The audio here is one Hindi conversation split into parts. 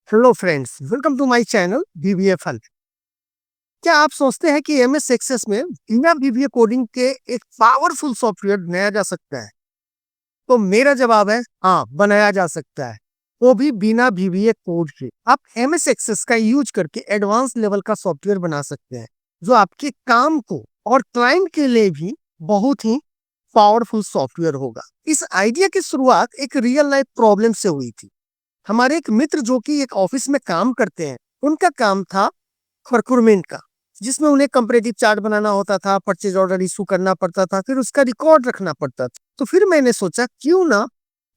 Hello friends, welcome to my channel BBF health. क्या आप सोचते हैं कि एमएस एक्सेस में बिना बीबीए कोडिंग के एक पावरफुल सॉफ्टवेयर बनाया जा सकता है? तो मेरा जवाब है हाँ, बनाया जा सकता है, वो भी बिना बीबीए कोड के। आप एमएस एक्सेस का यूज करके एडवांस लेवल का सॉफ्टवेयर बना सकते हैं जो आपके काम को और क्लाइंट के लिए भी बहुत ही पावरफुल सॉफ्टवेयर होगा। इस आइडिया की शुरुआत एक रियल लाइफ प्रॉब्लम से हुई थी। हमारे एक मित्र जो कि एक ऑफिस में काम करते हैं, उनका काम था प्रोक्योरमेंट का, जिसमें उन्हें कंपैरेटिव चार्ट बनाना होता था, परचेज ऑर्डर इशू करना पड़ता था, फिर उसका रिकॉर्ड रखना पड़ता था। तो फिर मैंने सोचा क्यों ना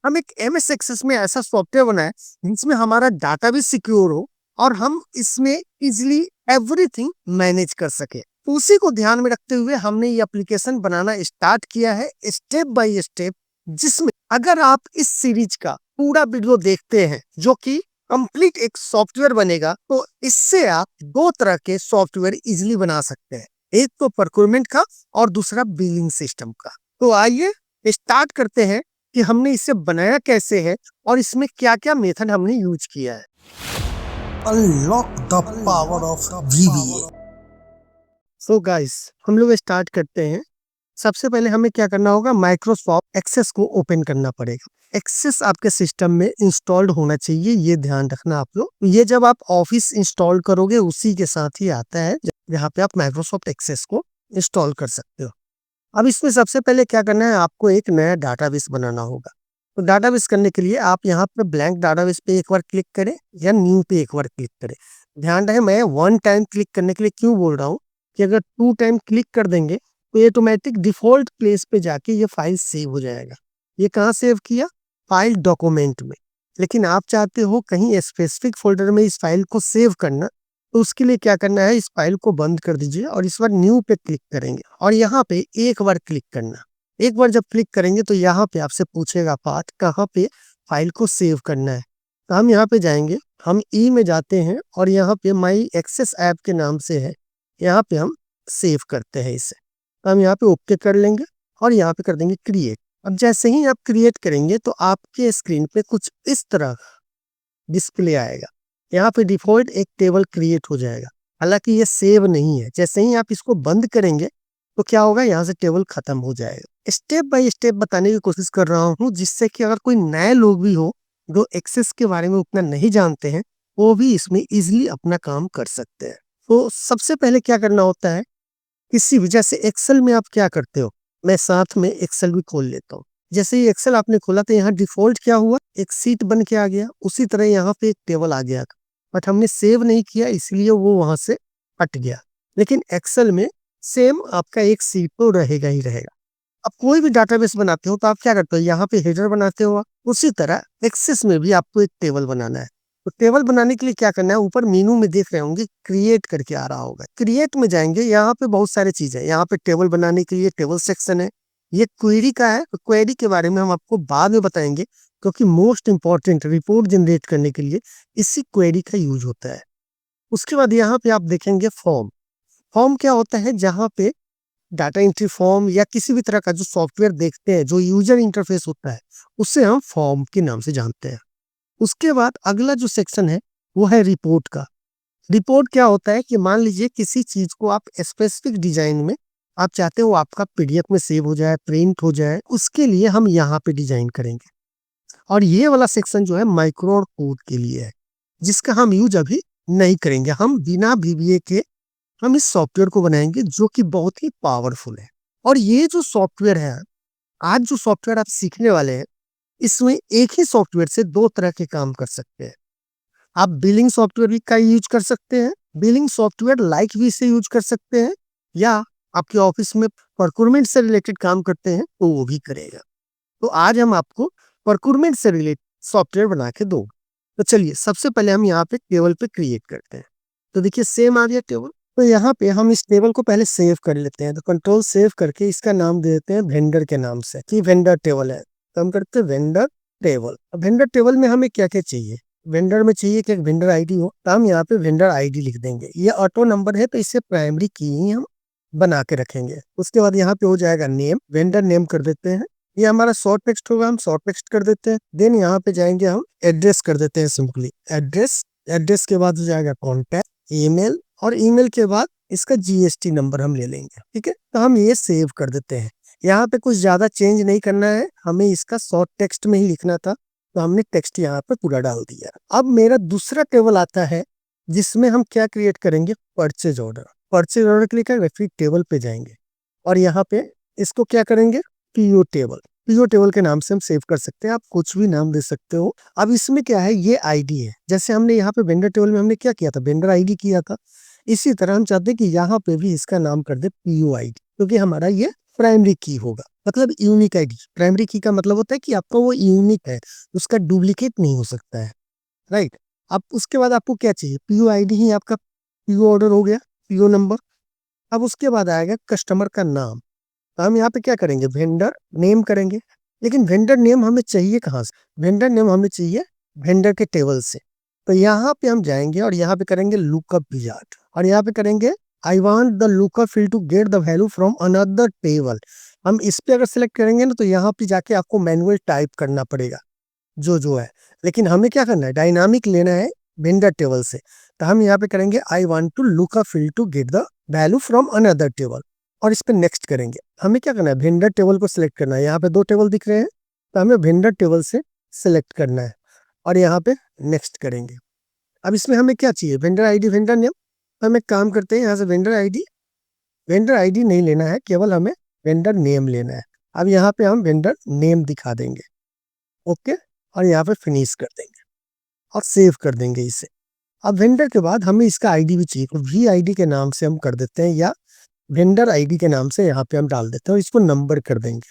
हम एक एमएस एक्सेस में ऐसा सॉफ्टवेयर बनाए जिसमें हमारा डाटा भी सिक्योर हो और हम इसमें इजिली एवरीथिंग मैनेज कर सके। तो उसी को ध्यान में रखते हुए हमने ये एप्लीकेशन बनाना स्टार्ट किया है स्टेप बाय स्टेप, जिसमें अगर आप इस सीरीज का पूरा वीडियो देखते हैं जो कि कंप्लीट एक सॉफ्टवेयर बनेगा, तो इससे आप दो तरह के सॉफ्टवेयर इजीली बना सकते हैं। एक तो प्रोक्योरमेंट का और दूसरा बिलिंग सिस्टम का। तो आइए स्टार्ट करते हैं कि हमने इसे बनाया कैसे है और इसमें क्या क्या मेथड हमने यूज किया है। Unlock the power of VBA. So guys, हम लोग स्टार्ट करते हैं। सबसे पहले हमें क्या करना होगा, माइक्रोसॉफ्ट एक्सेस को ओपन करना पड़ेगा। एक्सेस आपके सिस्टम में इंस्टॉल्ड होना चाहिए, ये ध्यान रखना आप लोग। ये जब आप ऑफिस इंस्टॉल करोगे उसी के साथ ही आता है, जहाँ पे आप माइक्रोसॉफ्ट एक्सेस को इंस्टॉल कर सकते हो। अब इसमें सबसे पहले क्या करना है, आपको एक नया डाटाबेस बनाना होगा। तो डाटाबेस करने के लिए आप यहाँ पे ब्लैंक डाटाबेस पे एक बार क्लिक करें या न्यू पे एक बार क्लिक करें। ध्यान रहे, मैं वन टाइम क्लिक करने के लिए क्यों बोल रहा हूँ कि अगर टू टाइम क्लिक कर देंगे तो ऑटोमेटिक डिफॉल्ट प्लेस पे जाके ये फाइल सेव हो जाएगा। ये कहाँ सेव किया? फाइल डॉक्यूमेंट में। लेकिन आप चाहते हो कहीं स्पेसिफिक फोल्डर में इस फाइल को सेव करना, तो उसके लिए क्या करना है, इस फाइल को बंद कर दीजिए और इस बार न्यू पे क्लिक करेंगे और यहाँ पे एक बार क्लिक करना। एक बार जब क्लिक करेंगे तो यहाँ पे आपसे पूछेगा पाथ कहाँ पे फाइल को सेव करना है। तो हम यहाँ पे जाएंगे, हम ई में जाते हैं और यहाँ पे माई एक्सेस ऐप के नाम से है, यहाँ पे हम सेव करते हैं इसे। तो हम यहाँ पे ओके कर लेंगे और यहाँ पे कर देंगे क्रिएट। अब जैसे ही आप क्रिएट करेंगे तो आपके स्क्रीन पे कुछ इस तरह डिस्प्ले आएगा। यहाँ पे डिफॉल्ट एक टेबल क्रिएट हो जाएगा। हालांकि ये सेव नहीं है, जैसे ही आप इसको बंद करेंगे तो क्या होगा, यहाँ से टेबल खत्म हो जाएगा। स्टेप बाय स्टेप बताने की कोशिश कर रहा हूँ, जिससे कि अगर कोई नए लोग भी हो जो एक्सेस के बारे में उतना नहीं जानते हैं, वो भी इसमें इजिली अपना काम कर सकते हैं। तो सबसे पहले क्या करना होता है, किसी वजह से एक्सेल में आप क्या करते हो, मैं साथ में एक्सेल भी खोल लेता हूँ। जैसे ही एक्सेल आपने खोला तो यहाँ डिफॉल्ट क्या हुआ, एक सीट बन के आ गया। उसी तरह यहाँ पे एक टेबल आ गया, बट हमने सेव नहीं किया इसलिए वो वहां से हट गया। लेकिन एक्सेल में सेम आपका एक सीट तो रहेगा ही रहेगा। अब कोई भी डाटाबेस बनाते हो तो आप क्या करते हो, यहाँ पे हेडर बनाते हो। उसी तरह एक्सेस में भी आपको एक टेबल बनाना है। तो टेबल बनाने के लिए क्या करना है, ऊपर मेनू में देख रहे होंगे क्रिएट करके आ रहा होगा, क्रिएट में जाएंगे। यहाँ पे बहुत सारी चीजें, यहाँ पे टेबल बनाने के लिए टेबल सेक्शन है। ये क्वेरी का है, तो क्वेरी के बारे में हम आपको बाद में बताएंगे, क्योंकि मोस्ट इंपॉर्टेंट रिपोर्ट जनरेट करने के लिए इसी क्वेरी का यूज होता है। उसके बाद यहाँ पे आप देखेंगे फॉर्म। फॉर्म क्या होता है, जहाँ पे डाटा एंट्री फॉर्म या किसी भी तरह का जो सॉफ्टवेयर देखते हैं, जो यूजर इंटरफेस होता है, उससे हम फॉर्म के नाम से जानते हैं। उसके बाद अगला जो सेक्शन है वो है रिपोर्ट का। रिपोर्ट क्या होता है कि मान लीजिए किसी चीज को आप स्पेसिफिक डिजाइन में आप चाहते हो आपका पीडीएफ में सेव हो जाए, प्रिंट हो जाए, उसके लिए हम यहाँ पे डिजाइन करेंगे। और ये वाला सेक्शन जो है माइक्रो और कोड के लिए है, जिसका हम यूज अभी नहीं करेंगे। हम बिना बीबीए के हम इस सॉफ्टवेयर को बनाएंगे जो कि बहुत ही पावरफुल है। और ये जो सॉफ्टवेयर है, आज जो सॉफ्टवेयर आप सीखने वाले हैं, इसमें एक ही सॉफ्टवेयर से दो तरह के काम कर सकते हैं। आप बिलिंग सॉफ्टवेयर भी का यूज कर सकते हैं, बिलिंग सॉफ्टवेयर लाइक भी इसे यूज कर सकते हैं, या आपके ऑफिस में प्रोक्योरमेंट से रिलेटेड काम करते हैं तो वो भी करेगा। तो आज हम आपको प्रोक्योरमेंट से रिलेटेड सॉफ्टवेयर बना के दो। तो चलिए सबसे पहले हम यहाँ पे टेबल पे क्रिएट करते हैं। तो देखिए सेम आ गया टेबल। तो यहाँ पे हम इस टेबल को पहले सेव कर लेते हैं। तो कंट्रोल सेव करके इसका नाम दे देते हैं वेंडर के नाम से, कि वेंडर टेबल है। तो हम करते हैं वेंडर टेबल। अब वेंडर टेबल में हमें क्या क्या चाहिए, वेंडर में चाहिए कि एक वेंडर आईडी हो, तो हम यहाँ पे वेंडर आईडी लिख देंगे। ये ऑटो नंबर है तो इसे प्राइमरी की ही हम बना के रखेंगे। उसके बाद यहाँ पे हो जाएगा नेम, वेंडर नेम कर देते हैं। ये हमारा शॉर्ट टेक्स्ट होगा, हम शॉर्ट टेक्स्ट कर देते हैं। देन यहाँ पे जाएंगे, हम एड्रेस कर देते हैं, सिंपली एड्रेस एड्रेस के बाद हो जाएगा कॉन्टैक्ट, ईमेल, और ईमेल के बाद इसका जीएसटी नंबर हम ले लेंगे। ठीक है, तो हम ये सेव कर देते हैं। यहाँ पे कुछ ज्यादा चेंज नहीं करना है, हमें इसका शॉर्ट टेक्स्ट में ही लिखना था, तो हमने टेक्स्ट यहाँ पे पूरा डाल दिया। अब मेरा दूसरा टेबल आता है जिसमें हम क्या क्रिएट करेंगे, परचेज ऑर्डर। परचेज ऑर्डर के लिए क्या करेंगे, फिर टेबल पे जाएंगे और यहाँ पे इसको क्या करेंगे, पीओ टेबल। पीओ टेबल के नाम से हम सेव कर सकते हैं, आप कुछ भी नाम दे सकते हो। अब इसमें क्या है, ये आईडी है। जैसे हमने यहाँ पे वेंडर टेबल में हमने क्या किया था, वेंडर आईडी किया था, इसी तरह हम चाहते हैं कि यहाँ पे भी इसका नाम कर दे पीओ आईडी, क्योंकि हमारा ये प्राइमरी की होगा, मतलब यूनिक आईडी। प्राइमरी की का मतलब होता है कि आपका वो यूनिक है, उसका डुप्लीकेट नहीं हो सकता है, राइट। अब उसके बाद आपको क्या चाहिए, पीओ आईडी ही आपका पीओ ऑर्डर हो गया, पीओ नंबर। अब उसके बाद आएगा कस्टमर का नाम। तो हम यहाँ पे क्या करेंगे, वेंडर नेम करेंगे। लेकिन वेंडर नेम हमें चाहिए कहाँ से, वेंडर नेम हमें चाहिए वेंडर के टेबल से। तो यहाँ पे हम जाएंगे और यहाँ पे करेंगे लुकअप विजार्ड, और यहाँ पे करेंगे I want the lookup field to get the value from another table. हम इस पे अगर सिलेक्ट करेंगे ना, तो यहाँ पे जाके आपको मैनुअल टाइप करना पड़ेगा जो है। लेकिन हमें क्या करना है, डायनामिक लेना है वेंडर टेबल से। तो हम यहाँ पे करेंगे I want to lookup field to get the value from another table, और इस पे नेक्स्ट करेंगे। हमें क्या करना है, वेंडर टेबल को सिलेक्ट करना है। यहाँ पे 2 टेबल दिख रहे हैं, तो हमें वेंडर टेबल से सिलेक्ट करना है और यहाँ पे नेक्स्ट करेंगे। अब इसमें हमें क्या चाहिए, वेंडर आईडी, वेंडर नेम। हम एक काम करते हैं, यहाँ से वेंडर आईडी नहीं लेना है, केवल हमें वेंडर नेम लेना है। अब यहाँ पे हम वेंडर नेम दिखा देंगे, ओके, और यहाँ पे फिनिश कर देंगे और सेव कर देंगे इसे। अब वेंडर के बाद हमें इसका आईडी भी चाहिए, तो वी आईडी के नाम से हम कर देते हैं, या वेंडर आईडी के नाम से यहाँ पे हम डाल देते हैं और इसको नंबर कर देंगे,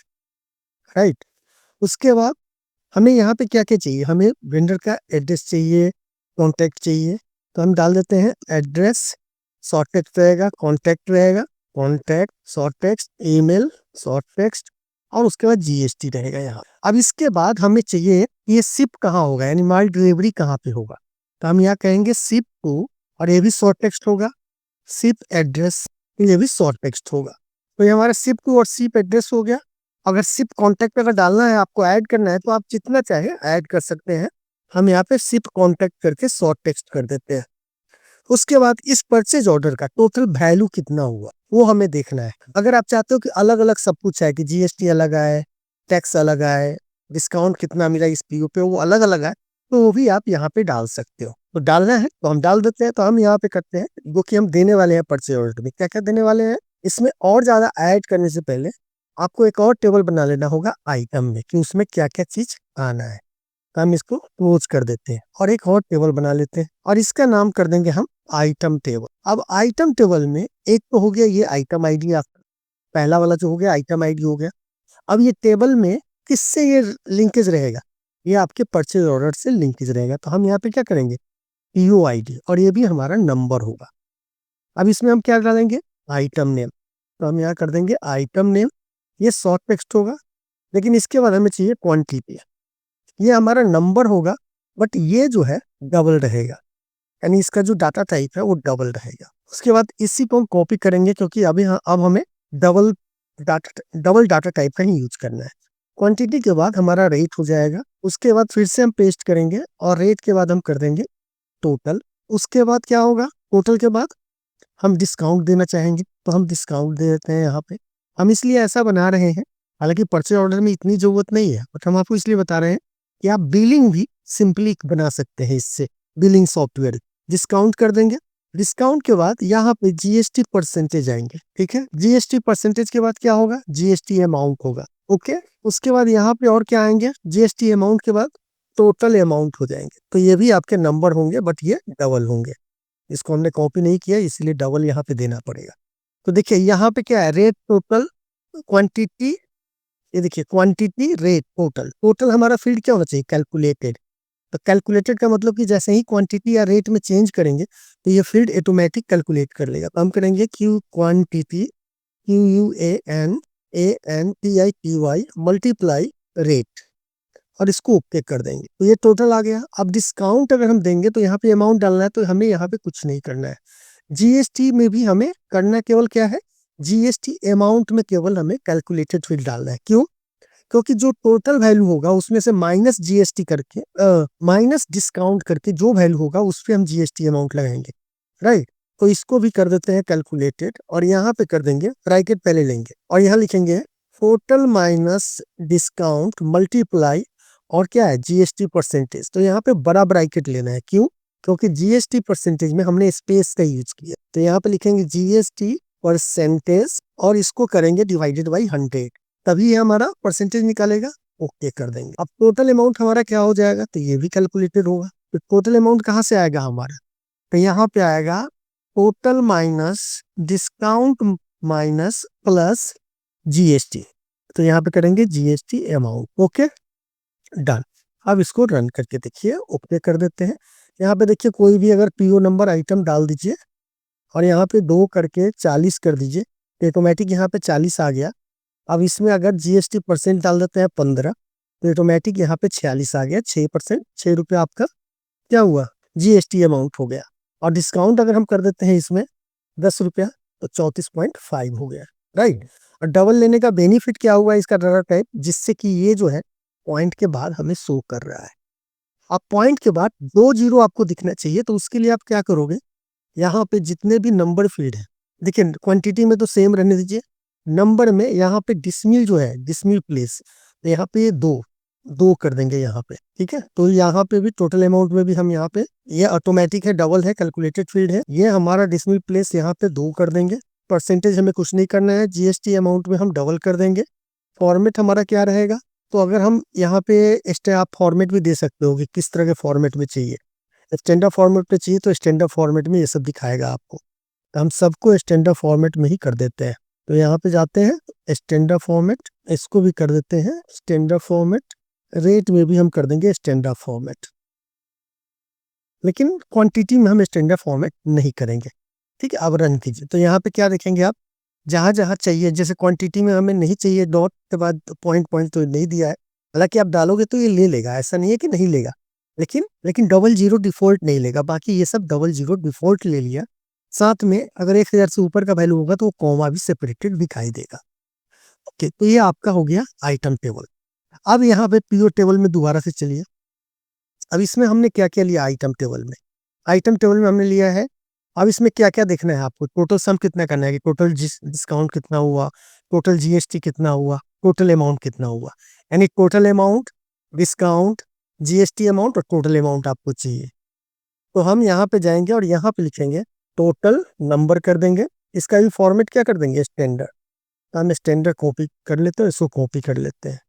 राइट। उसके बाद हमें यहाँ पे क्या क्या चाहिए, हमें वेंडर का एड्रेस चाहिए, कॉन्टैक्ट चाहिए। तो हम डाल देते हैं एड्रेस, शॉर्ट टेक्स्ट रहेगा, कॉन्टैक्ट रहेगा, contact short text, email short text, और उसके बाद जीएसटी रहेगा यहाँ। अब इसके बाद हमें चाहिए ये शिप कहाँ होगा, यानी माल डिलीवरी कहाँ पे होगा। तो हम यहाँ कहेंगे शिप टू, और ये भी शॉर्ट टेक्स्ट होगा, शिप एड्रेस, ये भी शॉर्ट टेक्स्ट होगा। तो ये हमारा शिप टू और शिप एड्रेस हो गया। अगर शिप कॉन्टैक्ट अगर डालना है, आपको ऐड करना है, तो आप जितना चाहे ऐड कर सकते हैं। हम यहाँ पे शिप कॉन्टैक्ट करके शॉर्ट टेक्स्ट कर देते हैं। उसके बाद इस परचेज ऑर्डर का टोटल वैल्यू कितना हुआ वो हमें देखना है। अगर आप चाहते हो कि अलग अलग सब कुछ है, कि जीएसटी अलग आए, टैक्स अलग आए, डिस्काउंट कितना मिला इस पीओ पे, वो अलग अलग आए, तो वो भी आप यहाँ पे डाल सकते हो। तो डालना है तो हम डाल देते हैं। तो हम यहाँ पे करते हैं, जो कि हम देने वाले हैं परचेज ऑर्डर में, क्या क्या देने वाले हैं। इसमें और ज्यादा ऐड करने से पहले आपको एक और टेबल बना लेना होगा आइटम में, कि उसमें क्या क्या चीज आना है। तो हम इसको क्लोज कर देते हैं और एक और टेबल बना लेते हैं, और इसका नाम कर देंगे हम आइटम टेबल। अब आइटम टेबल में एक तो हो गया ये आइटम आईडी, आपका पहला वाला जो हो गया आइटम आईडी हो गया। अब ये टेबल में किससे ये लिंकेज रहेगा, ये आपके परचेज ऑर्डर से लिंकेज रहेगा। तो हम यहाँ पे क्या करेंगे, पीओ आईडी, और ये भी हमारा नंबर होगा। अब इसमें हम क्या डालेंगे, आइटम नेम। तो हम यहाँ कर देंगे आइटम नेम, ये शॉर्ट टेक्स्ट होगा। लेकिन इसके बाद हमें चाहिए क्वांटिटी, ये हमारा नंबर होगा, बट ये जो है डबल रहेगा, यानी इसका जो डाटा टाइप है वो डबल रहेगा। उसके बाद इसी को हम कॉपी करेंगे, क्योंकि अब हमें डबल डाटा टाइप का ही यूज करना है। क्वांटिटी के बाद हमारा रेट हो जाएगा, उसके बाद फिर से हम पेस्ट करेंगे, और रेट के बाद हम कर देंगे टोटल। उसके बाद क्या होगा, टोटल के बाद हम डिस्काउंट देना चाहेंगे, तो हम डिस्काउंट दे देते हैं यहाँ पे। हम इसलिए ऐसा बना रहे हैं, हालांकि परचेज ऑर्डर में इतनी जरूरत नहीं है, बट हम आपको इसलिए बता रहे हैं कि आप बिलिंग भी सिंपली बना सकते हैं इससे, बिलिंग सॉफ्टवेयर। डिस्काउंट कर देंगे, डिस्काउंट के बाद यहाँ पे जीएसटी परसेंटेज आएंगे, ठीक है। जीएसटी परसेंटेज के बाद क्या होगा, जीएसटी अमाउंट होगा, ओके। उसके बाद यहाँ पे और क्या आएंगे, जीएसटी अमाउंट के बाद टोटल अमाउंट हो जाएंगे। तो ये भी आपके नंबर होंगे, बट ये डबल होंगे। इसको हमने कॉपी नहीं किया, इसलिए डबल यहाँ पे देना पड़ेगा। तो देखिए यहाँ पे क्या है, रेट, टोटल, क्वांटिटी, ये देखिए क्वांटिटी, रेट, टोटल। टोटल हमारा फील्ड क्या होना चाहिए, कैलकुलेटेड। तो कैलकुलेटेड का मतलब कि जैसे ही क्वांटिटी या रेट में चेंज करेंगे, तो ये फील्ड ऑटोमेटिक कैलकुलेट कर लेगा। तो हम करेंगे Q quantity, QUANTITY multiply rate, और इसको ओके कर देंगे। तो ये टोटल आ गया। अब डिस्काउंट अगर हम देंगे, तो यहाँ पे अमाउंट डालना है, तो हमें यहाँ पे कुछ नहीं करना है। जीएसटी में भी हमें करना केवल क्या है, जीएसटी अमाउंट में केवल हमें कैलकुलेटेड फील्ड डालना है। क्यों, क्योंकि जो टोटल वैल्यू होगा उसमें से माइनस जीएसटी करके माइनस डिस्काउंट करके जो वैल्यू होगा उस पे हम जीएसटी अमाउंट लगाएंगे, राइट। तो इसको भी कर देते हैं कैलकुलेटेड और यहाँ पे कर देंगे ब्रैकेट पहले लेंगे और यहाँ लिखेंगे टोटल माइनस डिस्काउंट मल्टीप्लाई और क्या है जीएसटी परसेंटेज। तो यहाँ पे बड़ा ब्रैकेट लेना है, क्यों? क्योंकि जीएसटी परसेंटेज में हमने स्पेस का यूज किया। तो यहाँ पे लिखेंगे जीएसटी परसेंटेज और इसको करेंगे डिवाइडेड बाई 100, तभी ये हमारा परसेंटेज निकालेगा। ओके कर देंगे। अब टोटल अमाउंट हमारा क्या हो जाएगा, तो ये भी कैलकुलेटेड होगा। तो टोटल अमाउंट कहाँ से आएगा हमारा, तो यहाँ पे आएगा total minus discount minus plus GST. तो यहाँ पे करेंगे जीएसटी अमाउंट। Okay done. अब इसको रन करके देखिए, ओके कर देते हैं। यहाँ पे देखिए कोई भी अगर पीओ नंबर आइटम डाल दीजिए और यहाँ पे 2 करके 40 कर दीजिए, तो ऑटोमेटिक यहाँ पे 40 आ गया। अब इसमें अगर जीएसटी परसेंट डाल देते हैं 15, तो ऑटोमेटिक यहाँ पे 46 आ गया। 6%, 6 रुपये आपका क्या हुआ, जीएसटी अमाउंट हो गया। और डिस्काउंट अगर हम कर देते हैं इसमें 10 रुपया, तो 34.5 हो गया, राइट। और डबल लेने का बेनिफिट क्या हुआ इसका डाटा टाइप, जिससे कि ये जो है पॉइंट के बाद हमें शो कर रहा है। अब पॉइंट के बाद 2 जीरो आपको दिखना चाहिए, तो उसके लिए आप क्या करोगे, यहाँ पे जितने भी नंबर फील्ड है, देखिए क्वांटिटी में तो सेम रहने दीजिए, नंबर में यहाँ पे डिसमिल जो है, डिसमिल प्लेस, तो यहाँ पे 2 कर देंगे यहाँ पे, ठीक है। तो यहाँ पे भी टोटल अमाउंट में भी हम यहाँ पे, ये ऑटोमेटिक है, डबल है, कैलकुलेटेड फील्ड है, ये हमारा डिसमिल प्लेस यहाँ पे 2 कर देंगे। परसेंटेज हमें कुछ नहीं करना है, जीएसटी अमाउंट में हम डबल कर देंगे। फॉर्मेट हमारा क्या रहेगा, तो अगर हम यहाँ पे आप फॉर्मेट भी दे सकते हो कि किस तरह के फॉर्मेट में चाहिए। स्टैंडर्ड फॉर्मेट पे चाहिए तो स्टैंडर्ड फॉर्मेट में ये सब दिखाएगा आपको, तो हम सबको स्टैंडर्ड फॉर्मेट में ही कर देते हैं। तो यहाँ पे जाते हैं स्टैंडर्ड फॉर्मेट, इसको भी कर देते हैं स्टैंडर्ड फॉर्मेट, रेट में भी हम कर देंगे स्टैंडर्ड फॉर्मेट, लेकिन क्वांटिटी में हम स्टैंडर्ड फॉर्मेट नहीं करेंगे, ठीक है। अब रन कीजिए, तो यहाँ पे क्या देखेंगे आप, जहां जहां चाहिए, जैसे क्वांटिटी में हमें नहीं चाहिए डॉट के बाद पॉइंट तो नहीं दिया है, हालांकि आप डालोगे तो ये ले लेगा, ऐसा नहीं है कि नहीं लेगा, लेकिन डबल जीरो डिफॉल्ट नहीं लेगा, बाकी ये सब डबल जीरो डिफॉल्ट ले लिया। साथ में अगर 1000 से ऊपर का वैल्यू होगा तो कॉमा भी सेपरेटेड दिखाई देगा। ओके, तो ये आपका हो गया आइटम टेबल। अब यहाँ पे पीओ टेबल में दोबारा से चलिए। अब इसमें हमने क्या क्या लिया आइटम टेबल में, आइटम टेबल में हमने लिया है, अब इसमें क्या क्या देखना है आपको, टोटल सम कितना करना है कि टोटल डिस्काउंट कितना हुआ, टोटल जीएसटी कितना हुआ, टोटल अमाउंट कितना हुआ, यानी total amount, discount, GST amount और टोटल अमाउंट आपको चाहिए। तो हम यहाँ पे जाएंगे और यहाँ पे लिखेंगे टोटल नंबर कर देंगे, इसका भी फॉर्मेट क्या कर देंगे स्टैंडर्ड, तो हम स्टैंडर्ड कॉपी कर लेते हैं, इसको कॉपी कर लेते हैं।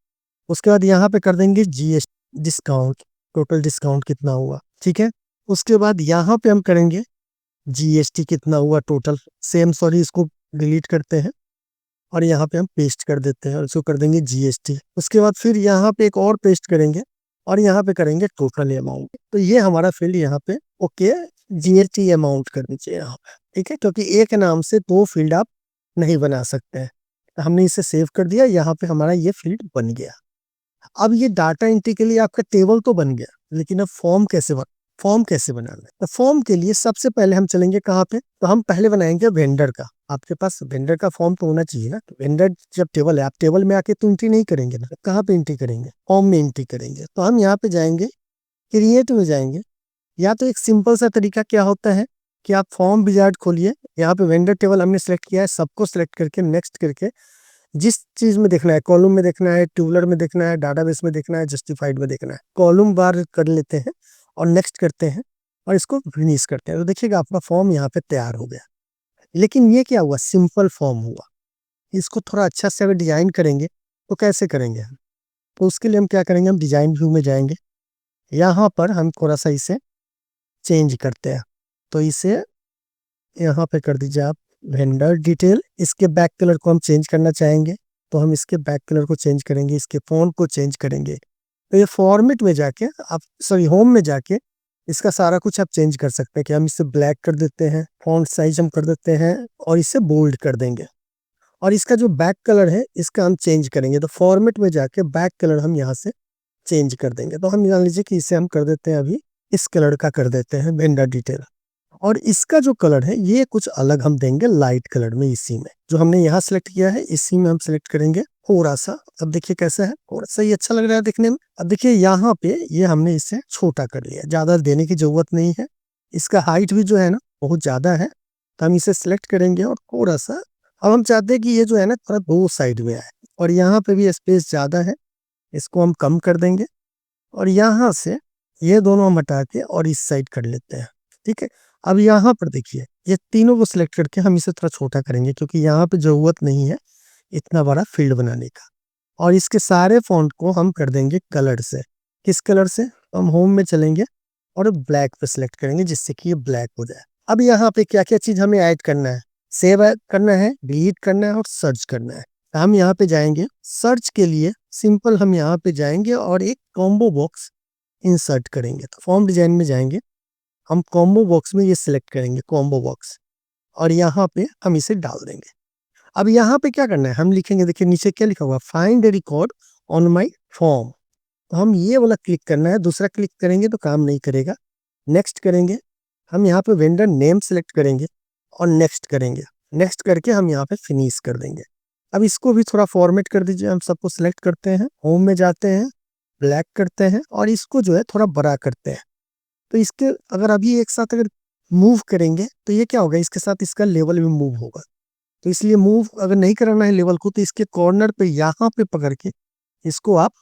उसके बाद यहाँ पे कर देंगे जीएसटी डिस्काउंट, टोटल डिस्काउंट कितना हुआ, ठीक है। उसके बाद यहाँ पे हम करेंगे जीएसटी कितना हुआ टोटल, सेम सॉरी इसको डिलीट करते हैं और यहाँ पे हम पेस्ट कर देते हैं और इसको कर देंगे जीएसटी। उसके बाद फिर यहाँ पे एक और पेस्ट करेंगे और यहाँ पे करेंगे टोटल अमाउंट। तो ये हमारा फील्ड यहाँ पे ओके, जीएसटी अमाउंट करनी चाहिए यहाँ पे, ठीक है, क्योंकि एक नाम से 2 फील्ड आप नहीं बना सकते हैं। तो हमने इसे सेव कर दिया, यहाँ पे हमारा ये फील्ड बन गया। अब ये डाटा एंट्री के लिए आपका टेबल तो बन गया, लेकिन अब फॉर्म कैसे बनाना है, तो फॉर्म के लिए सबसे पहले हम चलेंगे कहाँ पे, तो हम पहले बनाएंगे वेंडर का। आपके पास वेंडर का फॉर्म तो होना चाहिए ना, तो वेंडर जब टेबल है, आप टेबल में आके तो एंट्री नहीं करेंगे ना, कहाँ पे एंट्री करेंगे, फॉर्म में एंट्री करेंगे। तो हम यहाँ पे जाएंगे, क्रिएट में जाएंगे, या तो एक सिंपल सा तरीका क्या होता है कि आप फॉर्म विजार्ड खोलिए, यहाँ पे वेंडर टेबल हमने सेलेक्ट किया है, सबको सेलेक्ट करके नेक्स्ट करके जिस चीज में देखना है, कॉलम में देखना है, ट्यूबलर में देखना है, डाटाबेस में देखना है, जस्टिफाइड में देखना है, कॉलम बार कर लेते हैं और नेक्स्ट करते हैं और इसको फिनिश करते हैं। तो देखिएगा आपका फॉर्म यहाँ पे तैयार हो गया। लेकिन ये क्या हुआ, सिंपल फॉर्म हुआ। इसको थोड़ा अच्छा से अगर डिजाइन करेंगे तो कैसे करेंगे हम, तो उसके लिए हम क्या करेंगे, हम डिजाइन व्यू में जाएंगे, यहाँ पर हम थोड़ा सा इसे चेंज करते हैं। तो इसे यहाँ पे कर दीजिए आप वेंडर डिटेल, इसके बैक कलर को हम चेंज करना चाहेंगे तो हम इसके बैक कलर को चेंज करेंगे, इसके फॉन्ट को चेंज करेंगे। तो ये फॉर्मेट में जाके आप होम में जाके इसका सारा कुछ आप चेंज कर सकते हैं कि हम इसे ब्लैक कर देते हैं, फॉन्ट साइज हम कर देते हैं और इसे बोल्ड कर देंगे, और इसका जो बैक कलर है इसका हम चेंज करेंगे। तो फॉर्मेट में जाके बैक कलर हम यहाँ से चेंज कर देंगे। तो हम मान लीजिए कि इसे हम कर देते हैं अभी इस कलर का कर देते हैं वेंडर डिटेल, और इसका जो कलर है ये कुछ अलग हम देंगे लाइट कलर में। इसी में जो हमने यहाँ सेलेक्ट किया है इसी में हम सेलेक्ट करेंगे थोड़ा सा। अब देखिए कैसा है, थोड़ा सा ये अच्छा लग रहा है देखने में। अब देखिए यहाँ पे ये हमने इसे छोटा कर लिया, ज्यादा देने की जरूरत नहीं है। इसका हाइट भी जो है ना बहुत ज्यादा है, तो हम इसे सिलेक्ट करेंगे और थोड़ा सा, अब हम चाहते हैं कि ये जो है ना थोड़ा दो साइड में आए, और यहाँ पे भी स्पेस ज्यादा है, इसको हम कम कर देंगे। और यहाँ से ये दोनों हम हटा के और इस साइड कर लेते हैं। ठीक है, अब यहाँ पर देखिए ये तीनों को सिलेक्ट करके हम इसे थोड़ा छोटा करेंगे, क्योंकि यहाँ पे जरूरत नहीं है इतना बड़ा फील्ड बनाने का। और इसके सारे फॉन्ट को हम कर देंगे कलर से। किस कलर से? हम होम में चलेंगे और ब्लैक पे सिलेक्ट करेंगे, जिससे कि ये ब्लैक हो जाए। अब यहाँ पे क्या क्या चीज हमें ऐड करना है? सेव करना है, डिलीट करना है और सर्च करना है। हम यहाँ पे जाएंगे, सर्च के लिए सिंपल हम यहाँ पे जाएंगे और एक कॉम्बो बॉक्स इंसर्ट करेंगे। तो फॉर्म डिजाइन में जाएंगे, हम कॉम्बो बॉक्स में ये सिलेक्ट करेंगे कॉम्बो बॉक्स, और यहाँ पे हम इसे डाल देंगे। अब यहाँ पे क्या करना है, हम लिखेंगे, देखिए नीचे क्या लिखा हुआ, find A record on my form. तो हम ये वाला क्लिक करना है, दूसरा क्लिक करेंगे तो काम नहीं करेगा। नेक्स्ट करेंगे, हम यहाँ पे वेंडर नेम सेलेक्ट करेंगे और नेक्स्ट करेंगे। नेक्स्ट करके हम यहाँ पे फिनिश कर देंगे। अब इसको भी थोड़ा फॉर्मेट कर दीजिए। हम सबको सिलेक्ट करते हैं, होम में जाते हैं, ब्लैक करते हैं और इसको जो है थोड़ा बड़ा करते हैं। तो इसके अगर अभी एक साथ अगर मूव करेंगे तो ये क्या होगा, इसके साथ इसका लेवल भी मूव होगा। तो इसलिए मूव अगर नहीं कराना है लेवल को, तो इसके कॉर्नर पे यहाँ पे पकड़ के इसको आप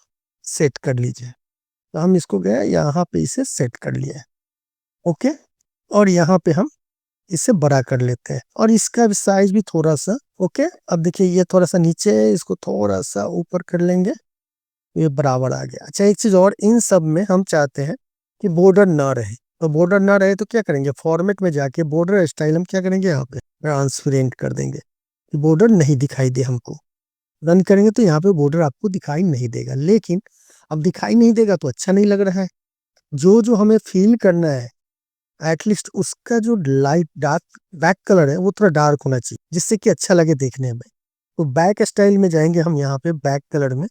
सेट कर लीजिए। तो हम इसको गए यहाँ पे इसे सेट कर लिया है। ओके, और यहाँ पे हम इसे बड़ा कर लेते हैं और इसका साइज भी थोड़ा सा। ओके, अब देखिए ये थोड़ा सा नीचे है, इसको थोड़ा सा ऊपर कर लेंगे, ये बराबर आ गया। अच्छा, एक चीज और, इन सब में हम चाहते हैं कि बॉर्डर ना रहे। तो बॉर्डर ना रहे तो क्या करेंगे, फॉर्मेट में जाके बॉर्डर स्टाइल हम क्या करेंगे, यहाँ पे ट्रांसपेरेंट कर देंगे कि बॉर्डर नहीं दिखाई दे हमको। रन करेंगे तो यहाँ पे बॉर्डर आपको दिखाई नहीं देगा, लेकिन अब दिखाई नहीं देगा तो अच्छा नहीं लग रहा है। जो जो हमें फील करना है एटलीस्ट उसका जो लाइट डार्क बैक कलर है वो थोड़ा डार्क होना चाहिए, जिससे कि अच्छा लगे देखने में। तो बैक स्टाइल में जाएंगे हम यहाँ पे बैक कलर में,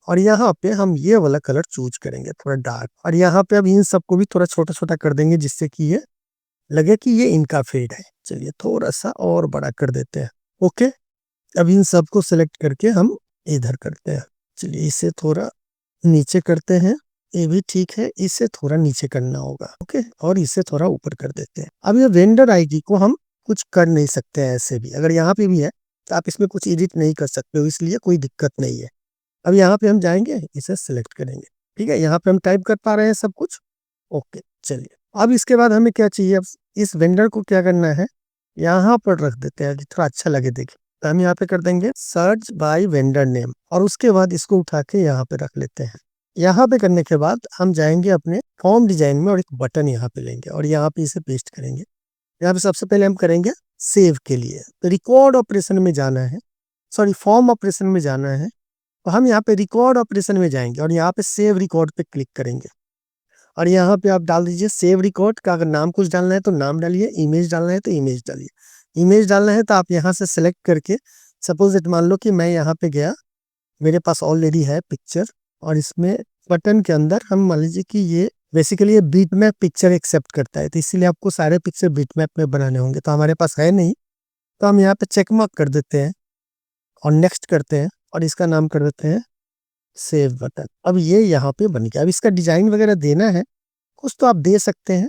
और यहाँ पे हम ये वाला कलर चूज करेंगे थोड़ा डार्क। और यहाँ पे अब इन सबको भी थोड़ा छोटा छोटा कर देंगे, जिससे कि ये लगे कि ये इनका फेड है। चलिए थोड़ा सा और बड़ा कर देते हैं। ओके, अब इन सबको सेलेक्ट करके हम इधर करते हैं। चलिए इसे थोड़ा नीचे करते हैं, ये भी ठीक है, इसे थोड़ा नीचे करना होगा। ओके, और इसे थोड़ा ऊपर कर देते हैं। अब ये वेंडर आईडी को हम कुछ कर नहीं सकते हैं ऐसे भी, अगर यहाँ पे भी है तो आप इसमें कुछ एडिट नहीं कर सकते हो, इसलिए कोई दिक्कत नहीं है। अब यहाँ पे हम जाएंगे, इसे सिलेक्ट करेंगे। ठीक है, यहाँ पे हम टाइप कर पा रहे हैं सब कुछ। ओके, चलिए अब इसके बाद हमें क्या चाहिए, अब इस वेंडर को क्या करना है, यहाँ पर रख देते हैं, थोड़ा अच्छा लगे देखे। तो हम यहाँ पे कर देंगे सर्च बाय वेंडर नेम, और उसके बाद इसको उठा के यहाँ पे रख लेते हैं। यहाँ पे करने के बाद हम जाएंगे अपने फॉर्म डिजाइन में और एक बटन यहाँ पे लेंगे और यहाँ पे इसे पेस्ट करेंगे। यहाँ पे सबसे पहले हम करेंगे सेव के लिए, तो रिकॉर्ड ऑपरेशन में जाना है, सॉरी फॉर्म ऑपरेशन में जाना है। तो हम यहाँ पे रिकॉर्ड ऑपरेशन में जाएंगे और यहाँ पे सेव रिकॉर्ड पे क्लिक करेंगे, और यहाँ पे आप डाल दीजिए सेव रिकॉर्ड का। अगर नाम कुछ डालना है तो नाम डालिए, इमेज डालना है तो इमेज डालिए। इमेज डालना है तो आप यहाँ से सेलेक्ट करके, सपोज इट मान लो कि मैं यहाँ पे गया, मेरे पास ऑलरेडी है पिक्चर, और इसमें बटन के अंदर हम मान लीजिए कि ये बेसिकली ये बीटमैप पिक्चर एक्सेप्ट करता है, तो इसीलिए आपको सारे पिक्चर बीटमैप में बनाने होंगे। तो हमारे पास है नहीं, तो हम यहाँ पे चेक मार्क कर देते हैं और नेक्स्ट करते हैं और इसका नाम कर देते हैं सेव बटन। अब ये यहाँ पे बन गया। अब इसका डिजाइन वगैरह देना है कुछ तो आप दे सकते हैं,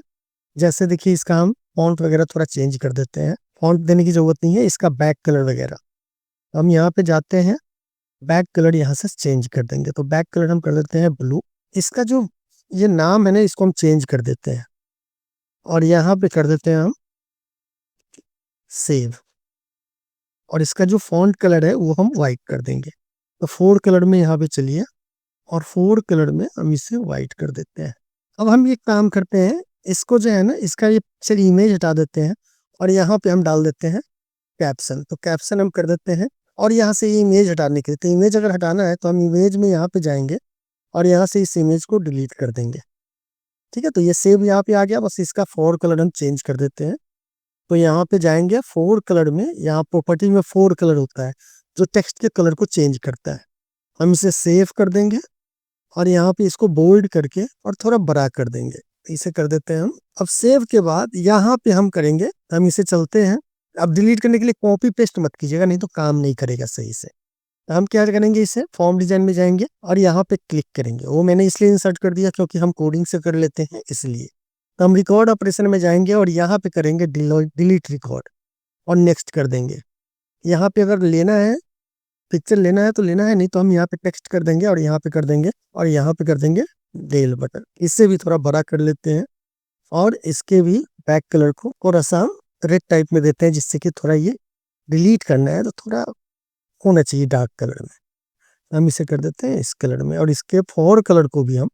जैसे देखिए इसका हम फॉन्ट वगैरह थोड़ा चेंज कर देते हैं। फॉन्ट देने की जरूरत नहीं है, इसका बैक कलर वगैरह हम यहाँ पे जाते हैं, बैक कलर यहाँ से चेंज कर देंगे। तो बैक कलर हम कर देते हैं ब्लू। इसका जो ये नाम है ना, इसको हम चेंज कर देते हैं और यहाँ पे कर देते हैं हम सेव, और इसका जो फॉन्ट कलर है वो हम व्हाइट कर देंगे। तो 4 कलर में यहाँ पे चलिए, और 4 कलर में हम इसे व्हाइट कर देते हैं। अब हम ये काम करते हैं, इसको जो है ना, इसका ये पिक्चर इमेज हटा देते हैं और यहाँ पे हम डाल देते हैं कैप्शन। तो कैप्शन हम कर देते हैं, और यहाँ से ये इमेज हटाने के लिए, तो इमेज अगर हटाना है तो हम इमेज में यहाँ पे जाएंगे और यहाँ से इस इमेज को डिलीट कर देंगे। ठीक है, तो ये सेव यहाँ पे आ गया। बस इसका 4 कलर हम चेंज कर देते हैं। तो यहाँ पे जाएंगे 4 कलर में, यहाँ प्रॉपर्टी में 4 कलर होता है जो टेक्स्ट के कलर को चेंज करता है। हम इसे सेव कर देंगे और यहाँ पे इसको बोल्ड करके और थोड़ा बड़ा कर देंगे। इसे कर देते हैं हम। अब सेव के बाद यहाँ पे हम करेंगे, हम इसे चलते हैं। अब डिलीट करने के लिए कॉपी पेस्ट मत कीजिएगा, नहीं तो काम नहीं करेगा सही से। तो हम क्या करेंगे, इसे फॉर्म डिजाइन में जाएंगे और यहाँ पे क्लिक करेंगे। वो मैंने इसलिए इंसर्ट कर दिया क्योंकि हम कोडिंग से कर लेते हैं इसलिए। तो हम रिकॉर्ड ऑपरेशन में जाएंगे और यहाँ पे करेंगे डिलीट रिकॉर्ड और नेक्स्ट कर देंगे। यहाँ पे अगर लेना है, पिक्चर लेना है तो लेना है, नहीं तो हम यहाँ पे टेक्स्ट कर देंगे और यहाँ पे कर देंगे और यहाँ पे कर देंगे डेल बटन। इससे भी थोड़ा बड़ा कर लेते हैं और इसके भी बैक कलर को थोड़ा सा रेड टाइप में देते हैं, जिससे कि थोड़ा ये डिलीट करना है तो थोड़ा होना चाहिए डार्क कलर में। हम इसे कर देते हैं इस कलर में और इसके फोर कलर को भी हम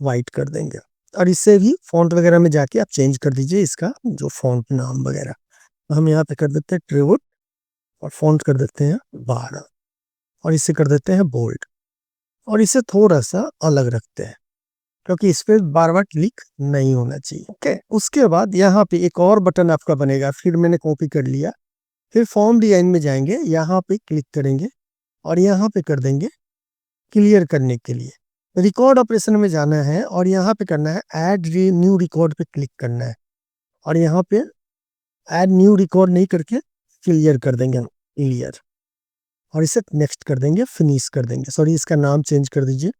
वाइट कर देंगे। और इससे भी फॉन्ट वगैरह में जाके आप चेंज कर दीजिए इसका जो फॉन्ट नाम वगैरह। हम यहाँ पे कर देते हैं ट्रिब्यूट और फॉन्ट कर देते हैं 12 और इसे कर देते हैं बोल्ड और इसे थोड़ा सा अलग रखते हैं क्योंकि इस पे बार बार क्लिक नहीं होना चाहिए। ओके, उसके बाद यहाँ पे एक और बटन आपका बनेगा, फिर मैंने कॉपी कर लिया। फिर फॉर्म डिजाइन में जाएंगे, यहाँ पे क्लिक करेंगे और यहाँ पे कर देंगे क्लियर करने के लिए रिकॉर्ड ऑपरेशन में जाना है और यहाँ पे करना है ऐड न्यू रिकॉर्ड पे क्लिक करना है और यहाँ पे ऐड न्यू रिकॉर्ड नहीं करके क्लियर कर देंगे क्लियर और इसे नेक्स्ट कर देंगे, फिनिश कर देंगे। सॉरी, इसका नाम चेंज कर दीजिए,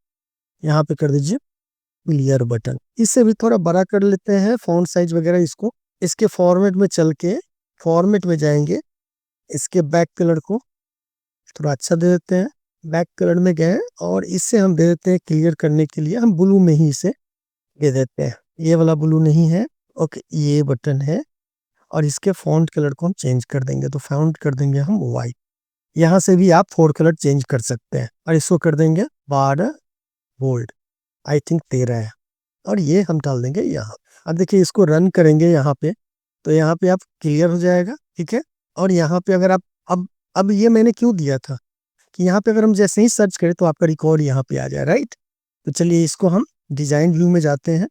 यहाँ पे कर दीजिए क्लियर बटन। इसे भी थोड़ा बड़ा कर लेते हैं फॉन्ट साइज वगैरह इसको। इसके फॉर्मेट में चल के फॉर्मेट में जाएंगे, इसके बैक कलर को थोड़ा अच्छा दे देते हैं। बैक कलर में गए और इससे हम दे देते हैं क्लियर करने के लिए, हम ब्लू में ही इसे दे देते हैं। ये वाला ब्लू नहीं है, ओके, ये बटन है। और इसके फॉन्ट कलर को हम चेंज कर देंगे, तो फॉन्ट कर देंगे हम व्हाइट। यहाँ से भी आप 4 कलर चेंज कर सकते हैं और इसको कर देंगे 12 बोल्ड, आई थिंक 13 है और ये हम डाल देंगे यहाँ। अब देखिए इसको रन करेंगे यहाँ पे, तो यहाँ पे आप क्लियर हो जाएगा, ठीक है। और यहाँ पे अगर आप अब ये मैंने क्यों दिया था कि यहाँ पे अगर हम जैसे ही सर्च करें तो आपका रिकॉर्ड यहाँ पे आ जाए, राइट। तो चलिए इसको हम डिजाइन व्यू में जाते हैं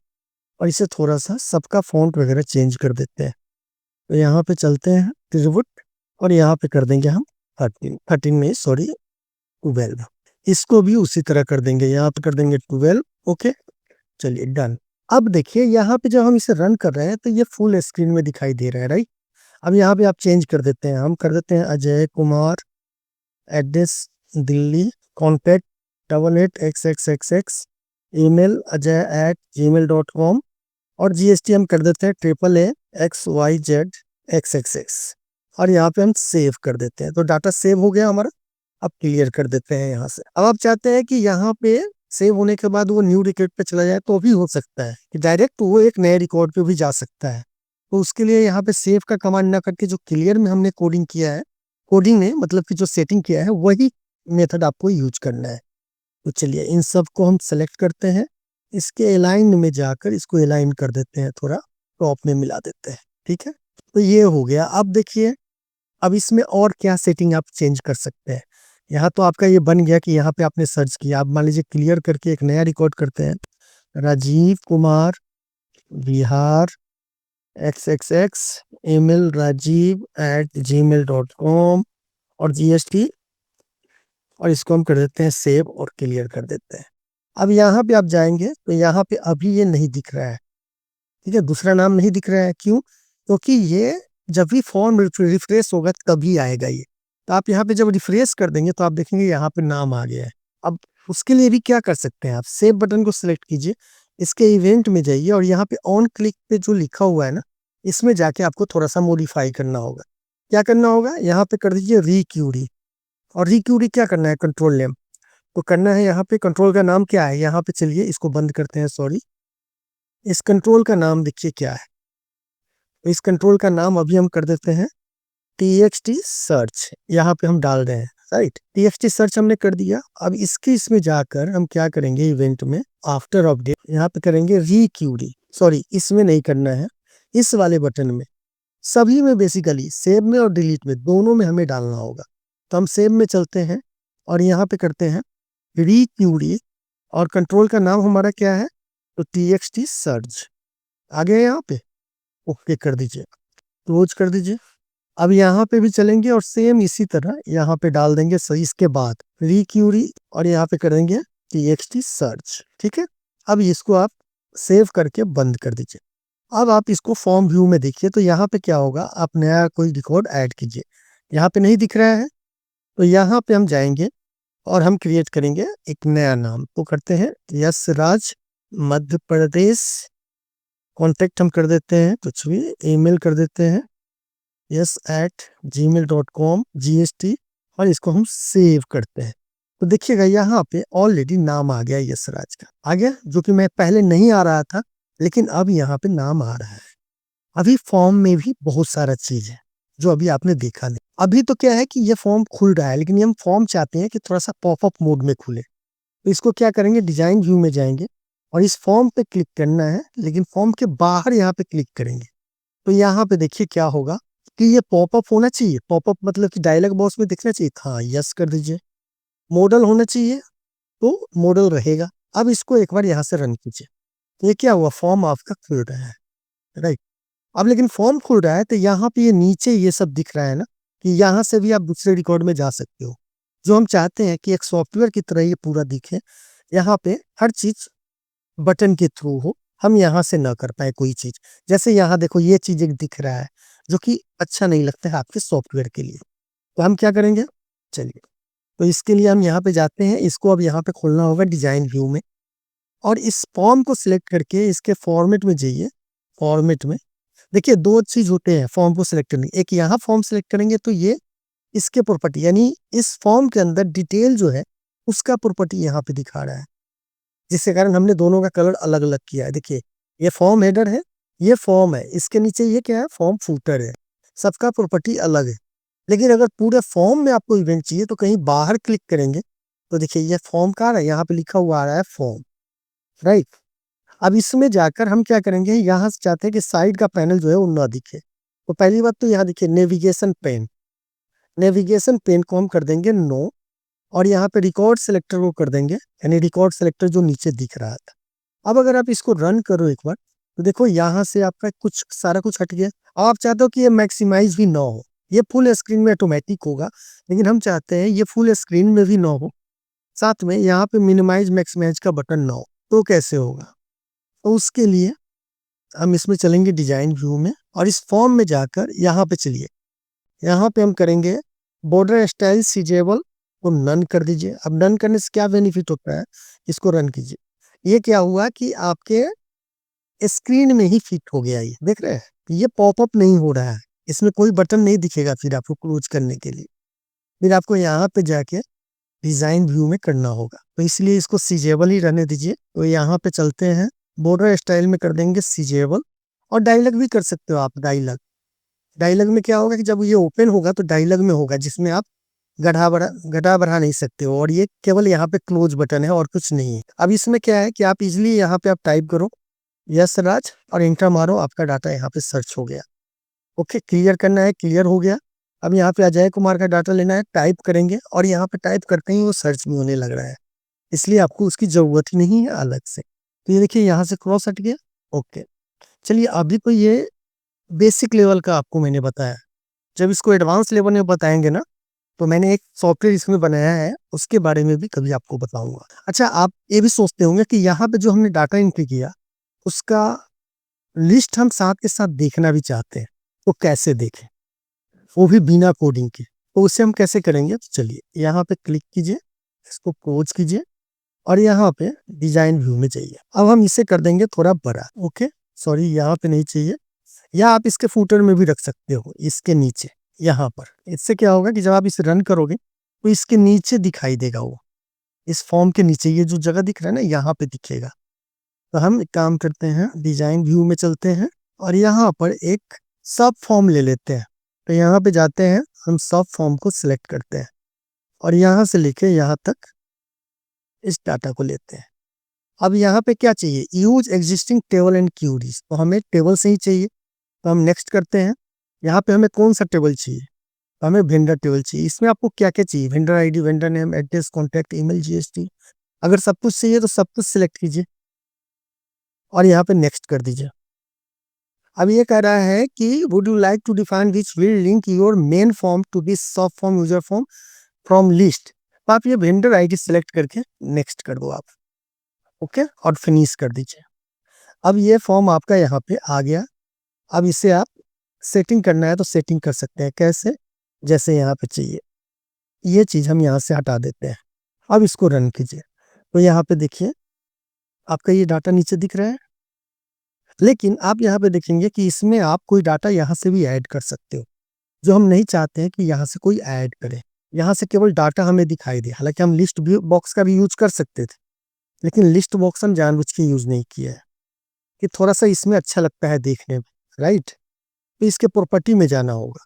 और इसे थोड़ा सा सबका फॉन्ट वगैरह चेंज कर देते हैं। तो यहाँ पे चलते हैं ट्रिब्यूट और यहाँ पे कर देंगे हम 13 में, सॉरी 12। इसको भी उसी तरह कर देंगे, यहाँ पे कर देंगे 12। ओके, चलिए डन। अब देखिए यहाँ पे जब हम इसे रन कर रहे हैं तो ये फुल स्क्रीन में दिखाई दे रहा है, राइट। अब यहाँ पे आप चेंज कर देते हैं, हम कर देते हैं Ajay Kumar, address Delhi, contact 88xxxx, email ajay@gmail.com और जीएसटी हम कर देते हैं AAAXYZXXX और यहाँ पे हम सेव कर देते हैं। तो डाटा सेव हो गया हमारा। अब क्लियर कर देते हैं यहाँ से। अब आप चाहते हैं कि यहाँ पे सेव होने के बाद वो न्यू रिकॉर्ड पे चला जाए, तो भी हो सकता है कि डायरेक्ट वो एक नए रिकॉर्ड पे भी जा सकता है। तो उसके लिए यहाँ पे सेव का कमांड ना करके जो क्लियर में हमने कोडिंग किया है, कोडिंग में मतलब कि जो सेटिंग किया है, वही मेथड आपको यूज करना है। तो चलिए इन सब को हम सेलेक्ट करते हैं, इसके अलाइन में जाकर इसको अलाइन कर देते हैं, थोड़ा टॉप में मिला देते हैं, ठीक है। तो ये हो गया। अब देखिए अब इसमें और क्या सेटिंग आप चेंज कर सकते हैं। यहाँ तो आपका ये बन गया कि यहाँ पे आपने सर्च किया। आप मान लीजिए क्लियर करके एक नया रिकॉर्ड करते हैं, Rajiv Kumar Bihar XXX, email rajiv@gmail.com और जीएसटी और इसको हम कर देते हैं सेव और क्लियर कर देते हैं। अब यहाँ पे आप जाएंगे तो यहाँ पे अभी ये नहीं दिख रहा है, ठीक है, दूसरा नाम नहीं दिख रहा है। क्यों? क्योंकि ये जब भी फॉर्म रिफ्रेश होगा तभी आएगा ये। तो आप यहाँ पे जब रिफ्रेश कर देंगे तो आप देखेंगे यहाँ पे नाम आ गया है। अब उसके लिए भी क्या कर सकते हैं, आप सेव बटन को सिलेक्ट कीजिए, इसके इवेंट में जाइए और यहाँ पे ऑन क्लिक पे जो लिखा हुआ है ना, इसमें जाके आपको थोड़ा सा मॉडिफाई करना होगा। क्या करना होगा, यहाँ पे कर दीजिए रिक्यूरी। और रिक्यूरी क्या करना है, कंट्रोल नेम तो करना है। यहाँ पे कंट्रोल का नाम क्या है, यहाँ पे चलिए इसको बंद करते हैं, सॉरी। इस कंट्रोल का नाम देखिए क्या है। इस कंट्रोल का नाम अभी हम कर देते हैं txt सर्च, यहाँ पे हम डाल रहे हैं, राइट। txt सर्च हमने कर दिया। अब इसमें जाकर हम क्या करेंगे, इवेंट में आफ्टर अपडेट यहाँ पे करेंगे रिक्यूरी। सॉरी, इसमें नहीं करना है, इस वाले बटन में, सभी में बेसिकली सेव में और डिलीट में दोनों में हमें डालना होगा। तो हम सेव में चलते हैं और यहाँ पे करते हैं रिक्यूरी और कंट्रोल का नाम हमारा क्या है, तो txt सर्च आ गया। यहाँ पे ओके कर दीजिए, क्लोज कर दीजिए। अब यहाँ पे भी चलेंगे और सेम इसी तरह यहाँ पे डाल देंगे सही, इसके बाद रिक्यूरी और यहाँ पे करेंगे txt सर्च, ठीक है। अब इसको आप सेव करके बंद कर दीजिए। अब आप इसको फॉर्म व्यू में देखिए तो यहाँ पे क्या होगा, आप नया कोई रिकॉर्ड ऐड कीजिए। यहाँ पे नहीं दिख रहा है तो यहाँ पे हम जाएंगे और हम क्रिएट करेंगे एक नया नाम। तो करते हैं यस राज मध्य प्रदेश, कॉन्टेक्ट हम कर देते हैं कुछ भी, ईमेल कर देते हैं yes@gmail.com GST, और इसको हम सेव करते हैं। तो देखिएगा यहाँ पे ऑलरेडी नाम आ गया यशराज का, आ गया, जो कि मैं पहले नहीं आ रहा था, लेकिन अब यहाँ पे नाम आ रहा है। अभी फॉर्म में भी बहुत सारा चीज है जो अभी आपने देखा नहीं। अभी तो क्या है कि ये फॉर्म खुल रहा है, लेकिन हम फॉर्म चाहते हैं कि थोड़ा सा पॉपअप मोड में खुले। तो इसको क्या करेंगे, डिजाइन व्यू में जाएंगे और इस फॉर्म पे क्लिक करना है, लेकिन फॉर्म के बाहर यहाँ पे क्लिक करेंगे। तो यहाँ पे देखिए क्या होगा कि ये पॉपअप होना चाहिए। पॉपअप मतलब कि डायलॉग बॉक्स में दिखना चाहिए, हाँ यस कर दीजिए। मॉडल होना चाहिए तो मॉडल रहेगा। अब इसको एक बार यहाँ से रन कीजिए। तो ये क्या हुआ, फॉर्म आपका खुल रहा है, राइट। अब लेकिन फॉर्म खुल रहा है तो यहाँ पे ये नीचे ये सब दिख रहा है ना, कि यहाँ से भी आप दूसरे रिकॉर्ड में जा सकते हो। जो हम चाहते हैं कि एक सॉफ्टवेयर की तरह ये पूरा दिखे, यहाँ पे हर चीज बटन के थ्रू हो, हम यहाँ से ना कर पाए कोई चीज। जैसे यहाँ देखो ये चीज एक दिख रहा है जो कि अच्छा नहीं लगता है आपके सॉफ्टवेयर के लिए। तो हम क्या करेंगे, चलिए, तो इसके लिए हम यहाँ पे जाते हैं, इसको अब यहाँ पे खोलना होगा डिजाइन व्यू में, और इस फॉर्म को सिलेक्ट करके इसके फॉर्मेट में जाइए। फॉर्मेट में देखिए दो चीज होते हैं फॉर्म को सिलेक्ट करने, एक यहाँ फॉर्म सिलेक्ट करेंगे तो ये इसके प्रॉपर्टी, यानी इस फॉर्म के अंदर डिटेल जो है उसका प्रॉपर्टी यहाँ पे दिखा रहा है, जिसके कारण हमने दोनों का कलर अलग अलग किया है। देखिए ये फॉर्म हेडर है, ये फॉर्म है, इसके नीचे ये क्या है, फॉर्म फूटर है, सबका प्रॉपर्टी अलग है। लेकिन अगर पूरे फॉर्म में आपको इवेंट चाहिए तो कहीं बाहर क्लिक करेंगे तो देखिए ये फॉर्म का है, यहाँ पे लिखा हुआ आ रहा है फॉर्म, राइट। अब इसमें जाकर हम क्या करेंगे, यहाँ से चाहते हैं कि साइड का पैनल जो है वो ना दिखे। तो पहली बात तो यहाँ देखिए नेविगेशन पेन, नेविगेशन पेन को हम कर देंगे नो, और यहाँ पे रिकॉर्ड सिलेक्टर को कर देंगे, यानी रिकॉर्ड सिलेक्टर जो नीचे दिख रहा था। अब अगर आप इसको रन करो एक बार तो देखो यहाँ से आपका कुछ सारा कुछ हट गया। अब आप चाहते हो कि ये मैक्सिमाइज भी ना हो, ये फुल स्क्रीन में ऑटोमेटिक होगा, लेकिन हम चाहते हैं ये फुल स्क्रीन में भी ना हो, साथ में यहाँ पे मिनिमाइज मैक्सिमाइज का बटन ना हो। तो कैसे होगा, तो उसके लिए हम इसमें चलेंगे डिजाइन व्यू में, और इस फॉर्म में जाकर यहाँ पे चलिए, यहाँ पे हम करेंगे बॉर्डर स्टाइल सीजेबल को नन कर दीजिए। अब नन करने से क्या बेनिफिट होता है, इसको रन कीजिए। ये क्या हुआ कि आपके स्क्रीन में ही फिट हो गया, ये देख रहे हैं, ये पॉपअप नहीं हो रहा है, इसमें कोई बटन नहीं दिखेगा फिर आपको क्लोज करने के लिए। फिर आपको यहाँ पे जाके डिजाइन व्यू में करना होगा, तो इसलिए इसको सीजेबल ही रहने दीजिए। तो यहाँ पे चलते हैं, बॉर्डर स्टाइल में कर देंगे सीजेबल, और डायलॉग भी कर सकते हो आप। डायलॉग, डायलॉग में क्या होगा कि जब ये ओपन होगा तो डायलॉग में होगा, जिसमें आप घटा बढ़ा नहीं सकते हो, और ये केवल यहाँ पे क्लोज बटन है और कुछ नहीं है। अब इसमें क्या है कि आप इजिली यहाँ पे आप टाइप करो यस राज और इंटर मारो, आपका डाटा यहाँ पे सर्च हो गया। ओके, क्लियर करना है, क्लियर हो गया। अब यहाँ पे अजय कुमार का डाटा लेना है, टाइप करेंगे, और यहाँ पे टाइप करते ही वो सर्च भी होने लग रहा है, इसलिए आपको उसकी जरूरत ही नहीं है अलग से। तो ये देखिए यहाँ से क्रॉस हट गया। ओके, चलिए अभी तो ये बेसिक लेवल का आपको मैंने बताया, जब इसको एडवांस लेवल में बताएंगे ना, तो मैंने एक सॉफ्टवेयर इसमें बनाया है, उसके बारे में भी कभी आपको बताऊंगा। अच्छा, आप ये भी सोचते होंगे कि यहाँ पे जो हमने डाटा एंट्री किया उसका लिस्ट हम साथ के साथ देखना भी चाहते हैं, तो कैसे देखें, वो भी बिना कोडिंग के। तो उसे हम कैसे करेंगे, तो चलिए यहाँ पे क्लिक कीजिए, इसको क्लोज कीजिए, और यहाँ पे डिजाइन व्यू में जाइए। अब हम इसे कर देंगे थोड़ा बड़ा। ओके, सॉरी यहाँ पे नहीं चाहिए, या आप इसके फूटर में भी रख सकते हो, इसके नीचे यहाँ पर। इससे क्या होगा कि जब आप इसे रन करोगे तो इसके नीचे दिखाई देगा, वो इस फॉर्म के नीचे ये जो जगह दिख रहा है ना, यहाँ पे दिखेगा। तो हम एक काम करते हैं, डिजाइन व्यू में चलते हैं, और यहाँ पर एक सब फॉर्म ले लेते हैं। तो यहाँ पे जाते हैं, हम सब फॉर्म को सिलेक्ट करते हैं, और यहाँ से लेके यहाँ तक इस डाटा को लेते हैं। अब यहाँ पे क्या चाहिए, use existing table and queries, तो हमें टेबल से ही चाहिए, तो हम नेक्स्ट करते हैं। यहाँ पे हमें कौन सा टेबल चाहिए, तो हमें वेंडर टेबल चाहिए। इसमें आपको क्या क्या चाहिए, vendor ID, vendor name, address, contact, email, GST. अगर सब कुछ चाहिए तो सब कुछ सिलेक्ट कीजिए, और यहाँ पे नेक्स्ट कर दीजिए। अब ये कह रहा है कि would you like to define which will link your main form to this sub form user form from list. तो आप ये वेंडर आईडी सिलेक्ट करके नेक्स्ट कर दो आप। ओके, और फिनिश कर दीजिए। अब ये फॉर्म आपका यहाँ पे आ गया। अब इसे आप सेटिंग करना है तो सेटिंग कर सकते हैं। कैसे? जैसे यहाँ पे चाहिए, ये चीज़ हम यहाँ से हटा देते हैं। अब इसको रन कीजिए तो यहाँ पे देखिए आपका ये डाटा नीचे दिख रहा है। लेकिन आप यहाँ पे देखेंगे कि इसमें आप कोई डाटा यहाँ से भी ऐड कर सकते हो, जो हम नहीं चाहते हैं कि यहाँ से कोई ऐड करे। यहाँ से केवल डाटा हमें दिखाई दे। हालांकि हम लिस्ट भी बॉक्स का भी यूज कर सकते थे, लेकिन लिस्ट बॉक्स हम जानबूझ के यूज नहीं किया है कि थोड़ा सा इसमें अच्छा लगता है देखने में, राइट। तो इसके प्रॉपर्टी में जाना होगा।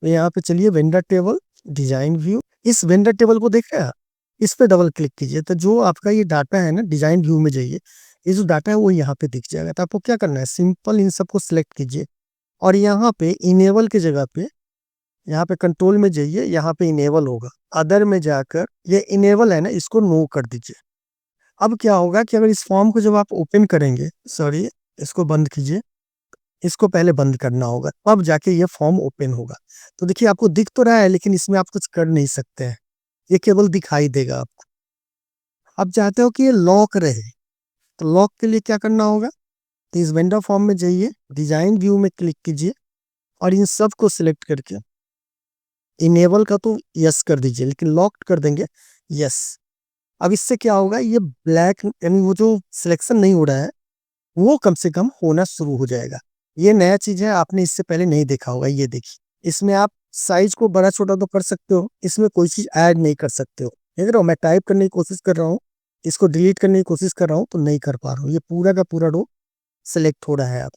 तो यहाँ पे चलिए वेंडर टेबल, डिजाइन व्यू, इस वेंडर टेबल को देख रहे हैं आप? इस पे डबल क्लिक कीजिए तो जो आपका ये डाटा है ना, डिजाइन व्यू में जाइए, ये जो डाटा है वो यहाँ पे दिख जाएगा। तो आपको क्या करना है, सिंपल इन सबको सिलेक्ट कीजिए और यहाँ पे इनेबल की जगह पे, यहाँ पे कंट्रोल में जाइए, यहाँ पे इनेबल होगा, अदर में जाकर ये इनेबल है ना, इसको नो कर दीजिए। अब क्या होगा कि अगर इस फॉर्म को जब आप ओपन करेंगे, सॉरी इसको बंद कीजिए, इसको पहले बंद करना होगा, अब जाके ये फॉर्म ओपन होगा। तो देखिए आपको दिख तो रहा है लेकिन इसमें आप कुछ कर नहीं सकते हैं, ये केवल दिखाई देगा आपको। अब चाहते हो कि ये लॉक रहे, तो लॉक के लिए क्या करना होगा, तो इस वेंडर फॉर्म में जाइए, डिजाइन व्यू में क्लिक कीजिए और इन सब को सिलेक्ट करके इनेबल का तो यस कर दीजिए, लेकिन लॉक कर देंगे यस। अब इससे क्या होगा, ये ब्लैक यानी वो जो सिलेक्शन नहीं हो रहा है वो कम से कम होना शुरू हो जाएगा। ये नया चीज है, आपने इससे पहले नहीं देखा होगा। ये देखिए, इसमें आप साइज को बड़ा छोटा तो कर सकते हो, इसमें कोई चीज ऐड नहीं कर सकते हो। देख रहे हो, मैं टाइप करने की कोशिश कर रहा हूँ, इसको डिलीट करने की कोशिश कर रहा हूँ तो नहीं कर पा रहा हूँ। ये पूरा का पूरा रो सिलेक्ट हो रहा है आप,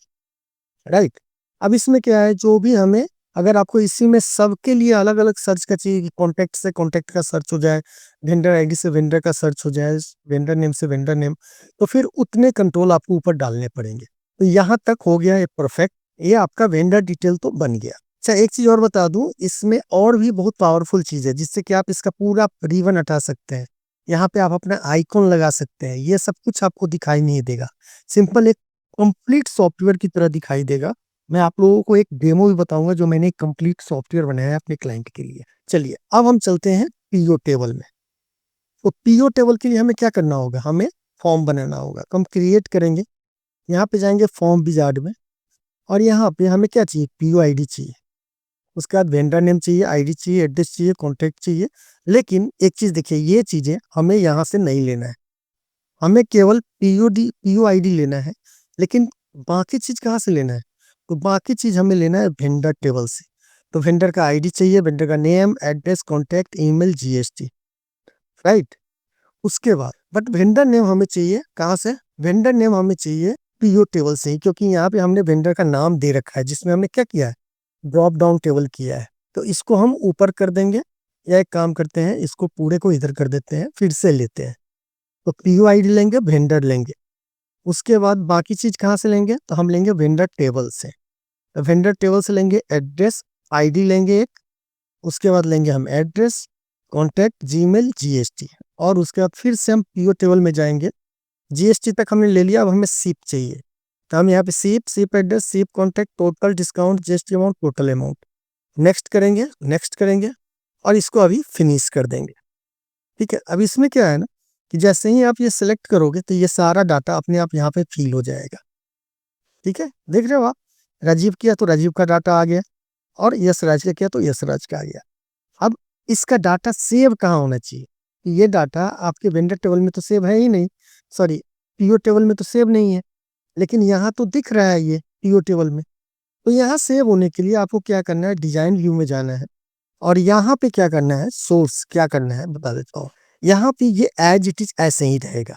राइट। अब इसमें क्या है, जो भी हमें, अगर आपको इसी में सबके लिए अलग अलग सर्च का चाहिए कि कॉन्टैक्ट से कॉन्टैक्ट का सर्च हो जाए, वेंडर आईडी से वेंडर का सर्च हो जाए, वेंडर नेम से वेंडर नेम, तो फिर उतने कंट्रोल आपको ऊपर डालने पड़ेंगे। तो यहाँ तक हो गया ये परफेक्ट, ये आपका वेंडर डिटेल तो बन गया। अच्छा, एक चीज और बता दूं, इसमें और भी बहुत पावरफुल चीज है जिससे कि आप इसका पूरा रिबन हटा सकते हैं। यहाँ पे आप अपना आइकॉन लगा सकते हैं, ये सब कुछ आपको दिखाई नहीं देगा, सिंपल एक कंप्लीट सॉफ्टवेयर की तरह दिखाई देगा। मैं आप लोगों को एक डेमो भी बताऊंगा जो मैंने एक कंप्लीट सॉफ्टवेयर बनाया है अपने क्लाइंट के लिए। चलिए अब हम चलते हैं पीओ टेबल में। तो पीओ टेबल के लिए हमें क्या करना होगा, हमें फॉर्म बनाना होगा। तो हम क्रिएट करेंगे, यहाँ पे जाएंगे फॉर्म विजार्ड में और यहाँ पे हमें क्या चाहिए, पीओ आईडी चाहिए, उसके बाद वेंडर नेम चाहिए, आईडी चाहिए, एड्रेस चाहिए, कॉन्टेक्ट चाहिए। लेकिन एक चीज देखिए, ये चीजें हमें यहाँ से नहीं लेना है, हमें केवल पीओ आईडी लेना है। लेकिन बाकी चीज कहाँ से लेना है, तो बाकी चीज हमें लेना है वेंडर टेबल से। तो वेंडर का आईडी चाहिए, वेंडर का name, address, contact, email, GST, right. उसके बाद बट वेंडर नेम हमें चाहिए कहाँ से, वेंडर नेम हमें चाहिए पीओ टेबल से ही, क्योंकि यहाँ पे हमने वेंडर का नाम दे रखा है जिसमें हमने क्या किया है, ड्रॉप डाउन टेबल किया है। तो इसको हम ऊपर कर देंगे, या एक काम करते हैं, इसको पूरे को इधर कर देते हैं, फिर से लेते हैं। तो पीओ आईडी लेंगे, वेंडर लेंगे, उसके बाद बाकी चीज कहाँ से लेंगे, तो हम लेंगे वेंडर टेबल से। तो वेंडर टेबल से लेंगे एड्रेस, आईडी लेंगे एक, उसके बाद लेंगे हम एड्रेस, कॉन्टैक्ट, जीमेल, जीएसटी, और उसके बाद फिर से हम पीओ टेबल में जाएंगे। जीएसटी तक हमने ले लिया, अब हमें सिप चाहिए। तो हम यहाँ पे ship address, ship contact, total discount, GST amount, total amount, next करेंगे, नेक्स्ट करेंगे और इसको अभी फिनिश कर देंगे। ठीक है, अब इसमें क्या है ना कि जैसे ही आप ये सिलेक्ट करोगे तो ये सारा डाटा अपने आप यहाँ पे फिल हो जाएगा। ठीक है, देख रहे हो आप, राजीव किया तो राजीव का डाटा आ गया, और यश राज का किया तो यश राज का आ गया। अब इसका डाटा सेव कहाँ होना चाहिए, ये डाटा आपके वेंडर टेबल में तो सेव है ही नहीं, सॉरी पीओ टेबल में तो सेव नहीं है, लेकिन यहाँ तो दिख रहा है ये पीओ टेबल में। तो यहाँ सेव होने के लिए आपको क्या करना है, डिजाइन व्यू में जाना है और यहाँ पे क्या करना है, सोर्स क्या करना है बता देता हूँ। यहाँ पे ये एज इट इज ऐसे ही रहेगा।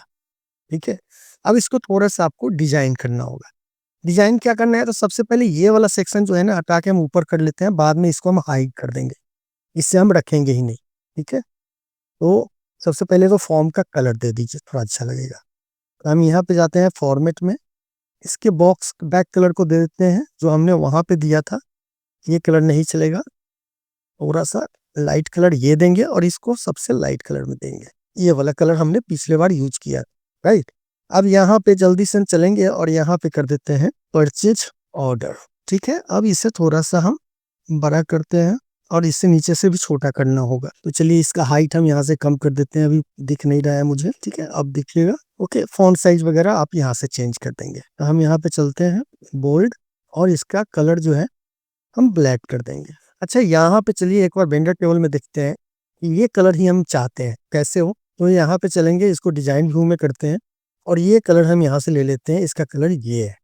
ठीक है, अब इसको थोड़ा सा आपको डिजाइन करना होगा। डिजाइन क्या करना है, तो सबसे पहले ये वाला सेक्शन जो है ना हटा के हम ऊपर कर लेते हैं, बाद में इसको हम हाइड कर देंगे, इससे हम रखेंगे ही नहीं। ठीक है, तो सबसे पहले तो फॉर्म का कलर दे दीजिए, थोड़ा अच्छा लगेगा। तो हम यहाँ पे जाते हैं फॉर्मेट में, इसके बॉक्स बैक कलर को दे देते हैं जो हमने वहां पे दिया था। ये कलर नहीं चलेगा, थोड़ा सा लाइट कलर ये देंगे और इसको सबसे लाइट कलर में देंगे, ये वाला कलर हमने पिछले बार यूज किया, राइट। अब यहाँ पे जल्दी से चलेंगे और यहाँ पे कर देते हैं परचेज ऑर्डर। ठीक है, अब इसे थोड़ा सा हम बड़ा करते हैं और इससे नीचे से भी छोटा करना होगा। तो चलिए इसका हाइट हम यहाँ से कम कर देते हैं, अभी दिख नहीं रहा है मुझे, ठीक है, अब दिखिएगा। ओके, फॉन्ट साइज वगैरह आप यहाँ से चेंज कर देंगे। तो हम यहाँ पे चलते हैं बोल्ड, और इसका कलर जो है हम ब्लैक कर देंगे। अच्छा, यहाँ पे चलिए एक बार वेंडर टेबल में देखते हैं कि ये कलर ही हम चाहते हैं कैसे हो। तो यहाँ पे चलेंगे, इसको डिजाइन व्यू में करते हैं, और ये कलर हम यहाँ से ले लेते हैं, इसका कलर ये है,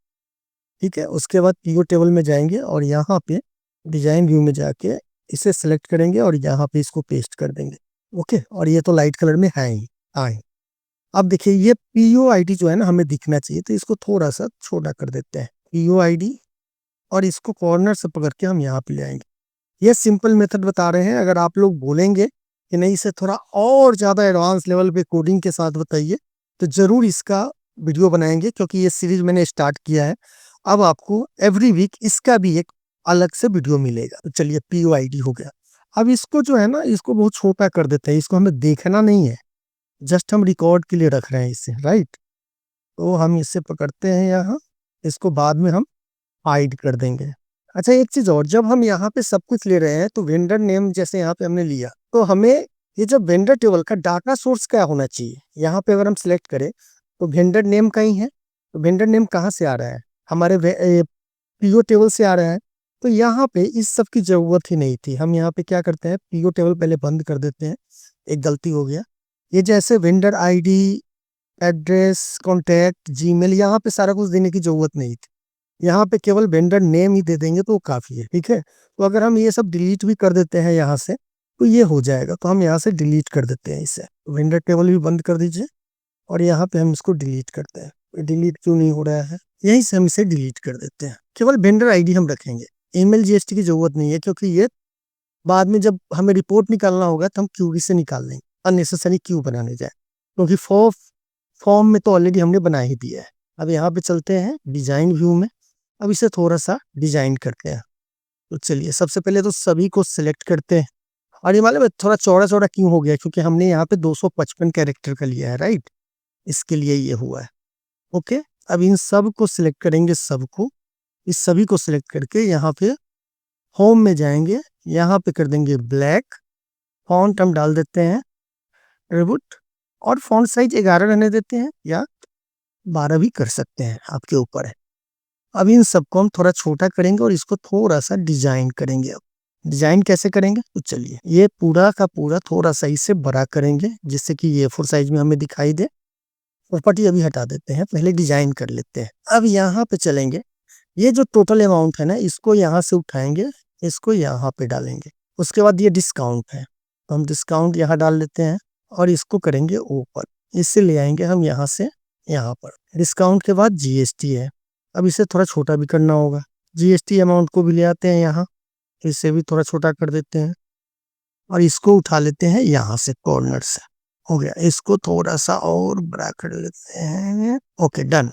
ठीक है। उसके बाद पीओ टेबल में जाएंगे और यहाँ पे डिजाइन व्यू में जाके इसे सेलेक्ट करेंगे और यहाँ पे इसको पेस्ट कर देंगे। ओके, और ये तो लाइट कलर में है ही, आए। अब देखिए ये पीओ आईडी जो है ना हमें दिखना चाहिए, तो इसको थोड़ा सा छोटा कर देते हैं, पीओ आईडी, और इसको कॉर्नर से पकड़ के हम यहाँ पे ले आएंगे। ये सिंपल मेथड बता रहे हैं, अगर आप लोग बोलेंगे कि नहीं इसे थोड़ा और ज़्यादा एडवांस लेवल पे कोडिंग के साथ बताइए, तो ज़रूर इसका वीडियो बनाएंगे, क्योंकि ये सीरीज मैंने स्टार्ट किया है। अब आपको एवरी वीक इसका भी एक अलग से वीडियो मिलेगा। तो चलिए पीओआईडी हो गया। अब इसको जो है ना, इसको बहुत छोटा कर देते हैं, इसको हमें देखना नहीं है, जस्ट हम रिकॉर्ड के लिए रख रहे हैं इसे, राइट। तो हम इसे पकड़ते हैं यहाँ, इसको बाद में हम हाइड कर देंगे। अच्छा, एक चीज और, जब हम यहाँ पे सब कुछ ले रहे हैं तो वेंडर नेम जैसे यहाँ पे हमने लिया, तो हमें ये जब वेंडर टेबल का डाटा सोर्स क्या होना चाहिए, यहाँ पे अगर हम सिलेक्ट करें तो वेंडर नेम कहीं है, तो वेंडर नेम कहाँ से आ रहा है, हमारे पीओ टेबल से आ रहा है। तो यहाँ पे इस सब की जरूरत ही नहीं थी। हम यहाँ पे क्या करते हैं, पीओ टेबल पहले बंद कर देते हैं, एक गलती हो गया। ये जैसे vendor ID, address, contact, Gmail, यहाँ पे सारा कुछ देने की जरूरत नहीं थी। यहाँ पे केवल वेंडर नेम ही दे देंगे तो काफी है, ठीक है। तो अगर हम ये सब डिलीट भी कर देते हैं यहाँ से, तो ये हो जाएगा। तो हम यहाँ से डिलीट कर देते हैं इसे, वेंडर टेबल भी बंद कर दीजिए, और यहाँ पे हम इसको डिलीट करते हैं। डिलीट क्यों नहीं हो रहा है, यहीं से हम इसे डिलीट कर देते हैं। केवल वेंडर आईडी हम रखेंगे, ईमेल जीएसटी की जरूरत नहीं है, क्योंकि ये बाद में जब हमें रिपोर्ट निकालना होगा तो हम क्यूरी से निकाल लेंगे, अननेसेसरी क्यू बनाने जाए, क्योंकि फॉर्म में तो ऑलरेडी हमने बना ही दिया है। अब यहाँ पे चलते हैं डिजाइन व्यू में, अब इसे थोड़ा सा डिजाइन करते हैं। तो चलिए सबसे पहले तो सभी को सिलेक्ट करते हैं, और ये मालूम है थोड़ा चौड़ा चौड़ा क्यों हो गया, क्योंकि हमने यहाँ पे 255 कैरेक्टर का लिया है, राइट, इसके लिए ये हुआ है। ओके, अब इन सब को सिलेक्ट करेंगे, सबको, इस सभी को सिलेक्ट करके यहाँ पे होम में जाएंगे, यहाँ पे कर देंगे ब्लैक, फॉन्ट हम डाल देते हैं रिबूट, और फॉन्ट साइज 11 रहने देते हैं, या 12 भी कर सकते हैं, आपके ऊपर है। अब इन सबको हम थोड़ा छोटा करेंगे और इसको थोड़ा सा डिजाइन करेंगे। अब डिजाइन कैसे करेंगे, तो चलिए ये पूरा का पूरा थोड़ा सा इसे बड़ा करेंगे, जिससे कि ये 4 साइज में हमें दिखाई दे। प्रॉपर्टी अभी हटा देते हैं, पहले डिजाइन कर लेते हैं। अब यहाँ पे चलेंगे, ये जो टोटल अमाउंट है ना, इसको यहाँ से उठाएंगे, इसको यहाँ पे डालेंगे। उसके बाद ये डिस्काउंट है, तो हम डिस्काउंट यहाँ डाल लेते हैं, और इसको करेंगे ऊपर, इससे ले आएंगे हम यहाँ से यहाँ पर। डिस्काउंट के बाद जीएसटी है, अब इसे थोड़ा छोटा भी करना होगा, जीएसटी अमाउंट को भी ले आते हैं यहाँ, इसे भी थोड़ा छोटा कर देते हैं, और इसको उठा लेते हैं यहाँ से कॉर्नर से। हो गया, इसको थोड़ा सा और बड़ा कर लेते हैं। Okay, done.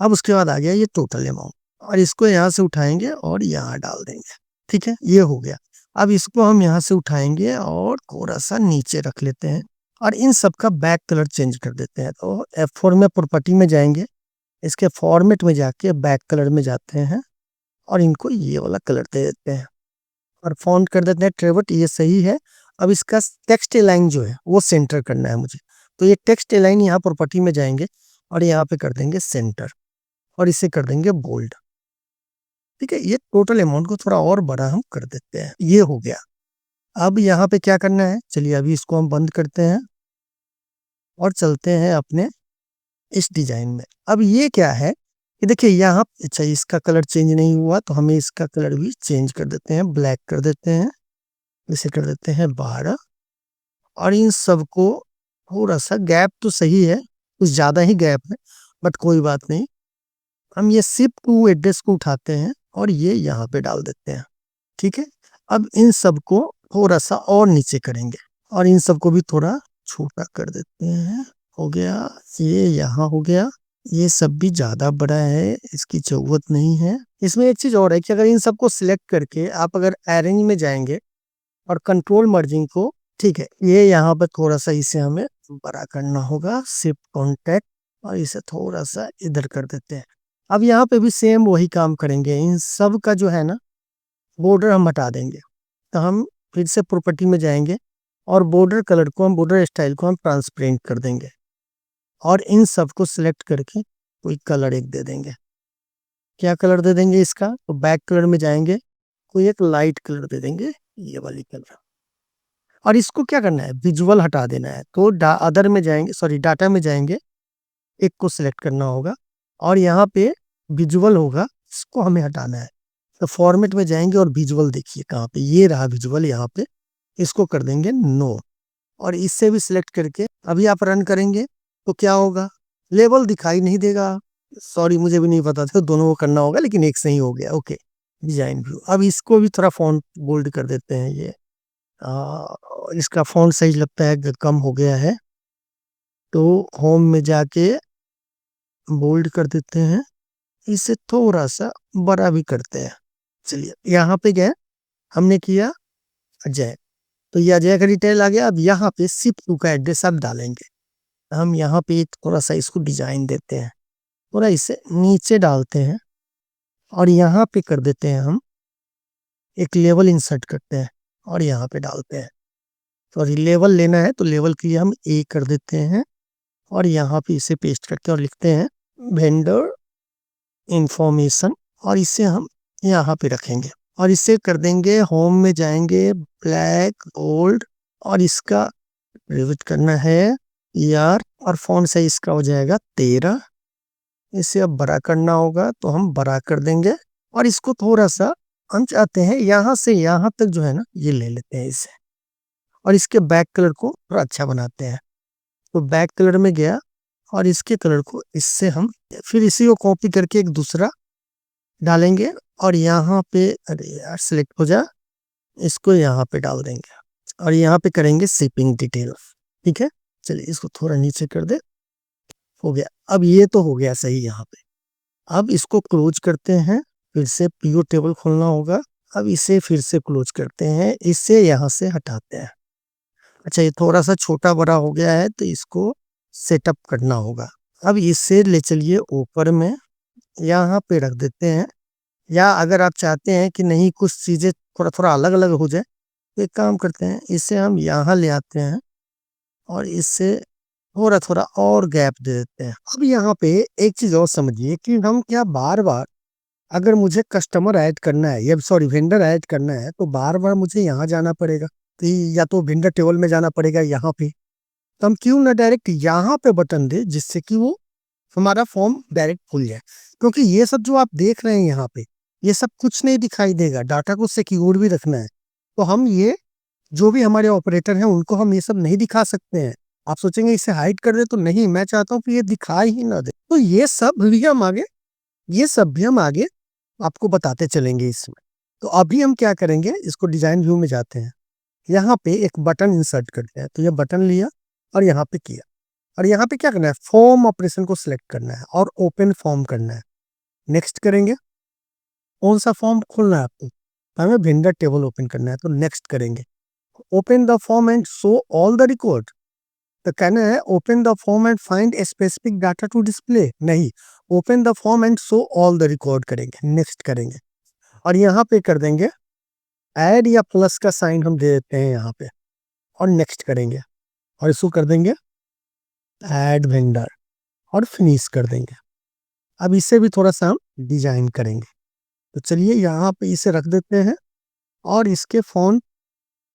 अब उसके बाद आ गया ये टोटल अमाउंट, और इसको यहाँ से उठाएंगे और यहाँ डाल देंगे, ठीक है, ये हो गया। अब इसको हम यहाँ से उठाएंगे और थोड़ा सा नीचे रख लेते हैं, और इन सब का बैक कलर चेंज कर देते हैं। तो F4 में प्रॉपर्टी में जाएंगे, इसके फॉर्मेट में जाके बैक कलर में जाते हैं, और इनको ये वाला कलर दे देते हैं, और फॉन्ट कर देते हैं ट्रेवट, ये सही है। अब इसका टेक्स्ट लाइन जो है वो सेंटर करना है मुझे, तो ये टेक्स्ट लाइन यहाँ प्रॉपर्टी में जाएंगे और यहाँ पे कर देंगे सेंटर, और इसे कर देंगे बोल्ड, ठीक है। ये टोटल अमाउंट को थोड़ा और बड़ा हम कर देते हैं, ये हो गया। अब यहाँ पे क्या करना है, चलिए अभी इसको हम बंद करते हैं और चलते हैं अपने इस डिजाइन में। अब ये क्या है कि देखिए यहाँ, अच्छा इसका कलर चेंज नहीं हुआ, तो हमें इसका कलर भी चेंज कर देते हैं, ब्लैक कर देते हैं, इसे कर देते हैं 12, और इन सबको थोड़ा सा गैप तो सही है, कुछ ज्यादा ही गैप है, बट कोई बात नहीं। हम ये शिफ्ट टू एड्रेस को उठाते हैं और ये यहाँ पे डाल देते हैं, ठीक है। अब इन सबको थोड़ा सा और नीचे करेंगे, और इन सबको भी थोड़ा छोटा कर देते हैं। हो गया, ये यहाँ हो गया, ये सब भी ज्यादा बड़ा है, इसकी जरूरत नहीं है। इसमें एक चीज और है कि अगर इन सबको सिलेक्ट करके आप अगर अरेंज में जाएंगे और कंट्रोल मर्जिंग को, ठीक है, ये यहाँ पर थोड़ा सा इसे हमें बड़ा करना होगा, शिफ्ट कॉन्टैक्ट, और इसे थोड़ा सा इधर कर देते हैं। अब यहाँ पे भी सेम वही काम करेंगे, इन सब का जो है ना बॉर्डर हम हटा देंगे, तो हम फिर से प्रॉपर्टी में जाएंगे और बॉर्डर कलर को हम बॉर्डर स्टाइल को हम ट्रांसपेरेंट कर देंगे और इन सब को सिलेक्ट करके कोई कलर एक दे देंगे। क्या कलर दे देंगे इसका? तो बैक कलर में जाएंगे, कोई एक लाइट कलर दे देंगे, ये वाली कलर। और इसको क्या करना है? विजुअल हटा देना है। तो अदर में जाएंगे, सॉरी डाटा में जाएंगे, एक को सिलेक्ट करना होगा और यहाँ पे विजुअल होगा, इसको हमें हटाना है। तो फॉर्मेट में जाएंगे और विजुअल देखिए कहाँ पे, ये रहा विजुअल यहाँ पे, इसको कर देंगे नो। और इससे भी सिलेक्ट करके अभी आप रन करेंगे तो क्या होगा? लेवल दिखाई नहीं देगा। सॉरी मुझे भी नहीं पता था, दोनों को करना होगा, लेकिन एक से ही हो गया। Okay, design view. अब इसको भी थोड़ा फॉन्ट बोल्ड कर देते हैं। ये इसका फॉन्ट साइज लगता है कि कम हो गया है, तो होम में जाके बोल्ड कर देते हैं, इसे थोड़ा सा बड़ा भी करते हैं। चलिए यहाँ पे गए, हमने किया अजय, तो ये अजय का डिटेल आ गया। अब यहाँ पे शिप टू का एड्रेस आप डालेंगे। हम यहाँ पे थोड़ा सा इसको डिजाइन देते हैं, थोड़ा इसे नीचे डालते हैं और यहाँ पे कर देते हैं, हम एक लेवल इंसर्ट करते हैं और यहाँ पे डालते हैं। सॉरी लेवल लेना है तो लेवल के लिए हम ए कर देते हैं और यहाँ पे इसे पेस्ट करते हैं और लिखते हैं वेंडर इंफॉर्मेशन और इसे हम यहाँ पे रखेंगे और इसे कर देंगे, होम में जाएंगे, ब्लैक बोल्ड और इसका रिविट करना है यार, और फॉन्ट साइज इसका हो जाएगा 13। इसे अब बड़ा करना होगा तो हम बड़ा कर देंगे और इसको थोड़ा सा हम चाहते हैं यहाँ से यहाँ तक जो है ना, ये ले लेते हैं इसे और इसके बैक कलर को थोड़ा अच्छा बनाते हैं। तो बैक कलर में गया और इसके कलर को इससे हम फिर इसी को कॉपी करके एक दूसरा डालेंगे और यहाँ पे, अरे यार सिलेक्ट हो जा, इसको यहाँ पे डाल देंगे और यहाँ पे करेंगे शिपिंग डिटेल। ठीक है, चलिए इसको थोड़ा नीचे कर दे, हो गया। अब ये तो हो गया सही यहाँ पे। अब इसको क्लोज करते हैं, फिर से पीओ टेबल खोलना होगा। अब इसे फिर से क्लोज करते हैं, इसे यहाँ से हटाते हैं। अच्छा, ये थोड़ा सा छोटा बड़ा हो गया है तो इसको सेटअप करना होगा। अब इसे ले चलिए ऊपर में, यहाँ पे रख देते हैं। या अगर आप चाहते हैं कि नहीं कुछ चीजें थोड़ा थोड़ा अलग अलग हो जाए, तो एक काम करते हैं, इसे हम यहाँ ले आते हैं और इससे थोड़ा थोड़ा और गैप दे देते हैं। अब यहाँ पे एक चीज और समझिए कि हम क्या बार बार, अगर मुझे कस्टमर ऐड करना है या सॉरी वेंडर ऐड करना है, तो बार बार मुझे यहाँ जाना पड़ेगा, तो या तो वेंडर टेबल में जाना पड़ेगा यहाँ पे। तो हम क्यों ना डायरेक्ट यहाँ पे बटन दे, जिससे कि वो हमारा फॉर्म डायरेक्ट खुल जाए। क्योंकि ये सब जो आप देख रहे हैं यहाँ पे, ये सब कुछ नहीं दिखाई देगा, डाटा को सिक्योर भी रखना है। तो हम ये जो भी हमारे ऑपरेटर हैं उनको हम ये सब नहीं दिखा सकते हैं। आप सोचेंगे इसे हाइड कर दे, तो नहीं, मैं चाहता हूँ कि ये दिखाई ही ना दे। तो ये सब भी हम आगे आपको बताते चलेंगे इसमें। तो अभी हम क्या करेंगे, इसको डिजाइन व्यू में जाते हैं, यहाँ पे एक बटन इंसर्ट करते हैं। तो ये बटन लिया और यहाँ पे किया और यहाँ पे क्या करना है, फॉर्म ऑपरेशन को सिलेक्ट करना है और ओपन फॉर्म करना है। नेक्स्ट करेंगे, कौन सा फॉर्म खोलना है आपको, तो हमें वेंडर टेबल ओपन करना है, तो नेक्स्ट करेंगे। Open the form and show all the record, तो कहना है open the form and find a specific data to display, नहीं, open the form and show all the record करेंगे। नेक्स्ट करेंगे और यहाँ पे कर देंगे ऐड या प्लस का साइन हम दे देते हैं यहाँ पे और नेक्स्ट करेंगे और इसको कर देंगे ऐड वेंडर और फिनिश कर देंगे। अब इसे भी थोड़ा सा हम डिजाइन करेंगे। तो चलिए यहाँ पे इसे रख देते हैं और इसके फॉन्ट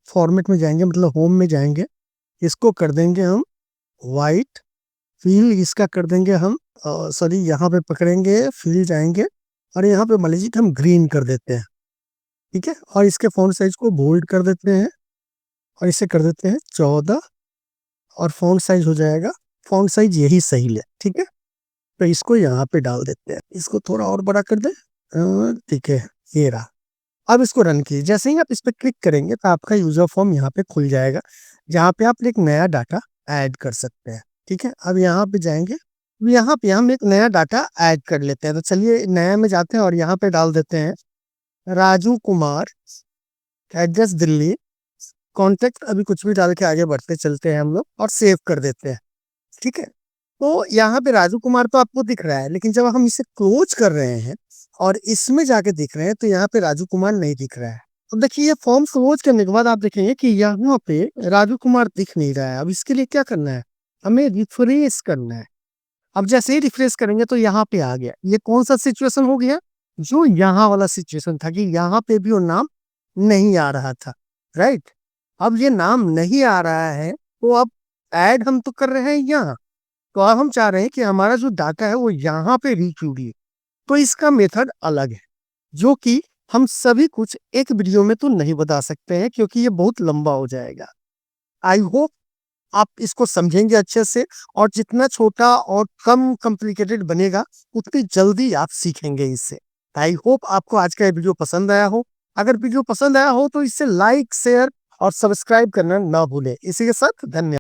फॉर्मेट में जाएंगे, मतलब होम में जाएंगे, इसको कर देंगे हम वाइट, फील इसका कर देंगे हम सॉरी यहाँ पे पकड़ेंगे, फील जाएंगे और यहाँ पे मान लीजिए कि हम ग्रीन कर देते हैं। ठीक है, और इसके फॉन्ट साइज को बोल्ड कर देते हैं और इसे कर देते हैं 14 और फॉन्ट साइज हो जाएगा, फॉन्ट साइज यही सही है। ठीक है, तो इसको यहाँ पे डाल देते हैं, इसको थोड़ा और बड़ा कर दे। ठीक है, ये रहा। अब इसको रन कीजिए, जैसे ही आप इस पर क्लिक करेंगे तो आपका यूजर फॉर्म यहाँ पे खुल जाएगा, जहाँ पे आप एक नया डाटा ऐड कर सकते हैं। ठीक है, अब यहाँ पे जाएंगे, यहाँ पे हम एक नया डाटा ऐड कर लेते हैं। तो चलिए नया में जाते हैं और यहाँ पे डाल देते हैं राजू कुमार, एड्रेस दिल्ली, कॉन्टेक्ट अभी कुछ भी डाल के आगे बढ़ते चलते हैं हम लोग और सेव कर देते हैं। ठीक है, तो यहाँ पे राजू कुमार तो आपको दिख रहा है, लेकिन जब हम इसे क्लोज कर रहे हैं और इसमें जाके दिख रहे हैं तो यहाँ पे राजू कुमार नहीं दिख रहा है। तो देखिए ये फॉर्म क्लोज करने के बाद आप देखेंगे कि यहाँ पे राजू कुमार दिख नहीं रहा है। अब इसके लिए क्या करना है, हमें रिफ्रेश करना है। अब जैसे ही रिफ्रेश करेंगे तो यहाँ पे आ गया। ये कौन सा सिचुएशन हो गया, जो यहाँ वाला सिचुएशन था कि यहाँ पे भी वो नाम नहीं आ रहा था, राइट। अब ये नाम नहीं आ रहा है तो अब ऐड हम तो कर रहे हैं यहाँ, तो अब हम चाह रहे हैं कि हमारा जो डाटा है वो यहाँ पे रीच हो रही है। तो इसका मेथड अलग है, जो कि हम सभी कुछ एक वीडियो में तो नहीं बता सकते हैं क्योंकि ये बहुत लंबा हो जाएगा। आई होप आप इसको समझेंगे अच्छे से, और जितना छोटा और कम कॉम्प्लिकेटेड बनेगा उतनी जल्दी आप सीखेंगे इससे। आई होप आपको आज का ये वीडियो पसंद आया हो। अगर वीडियो पसंद आया हो तो इसे लाइक, शेयर और सब्सक्राइब करना ना भूलें। इसी के साथ धन्यवाद।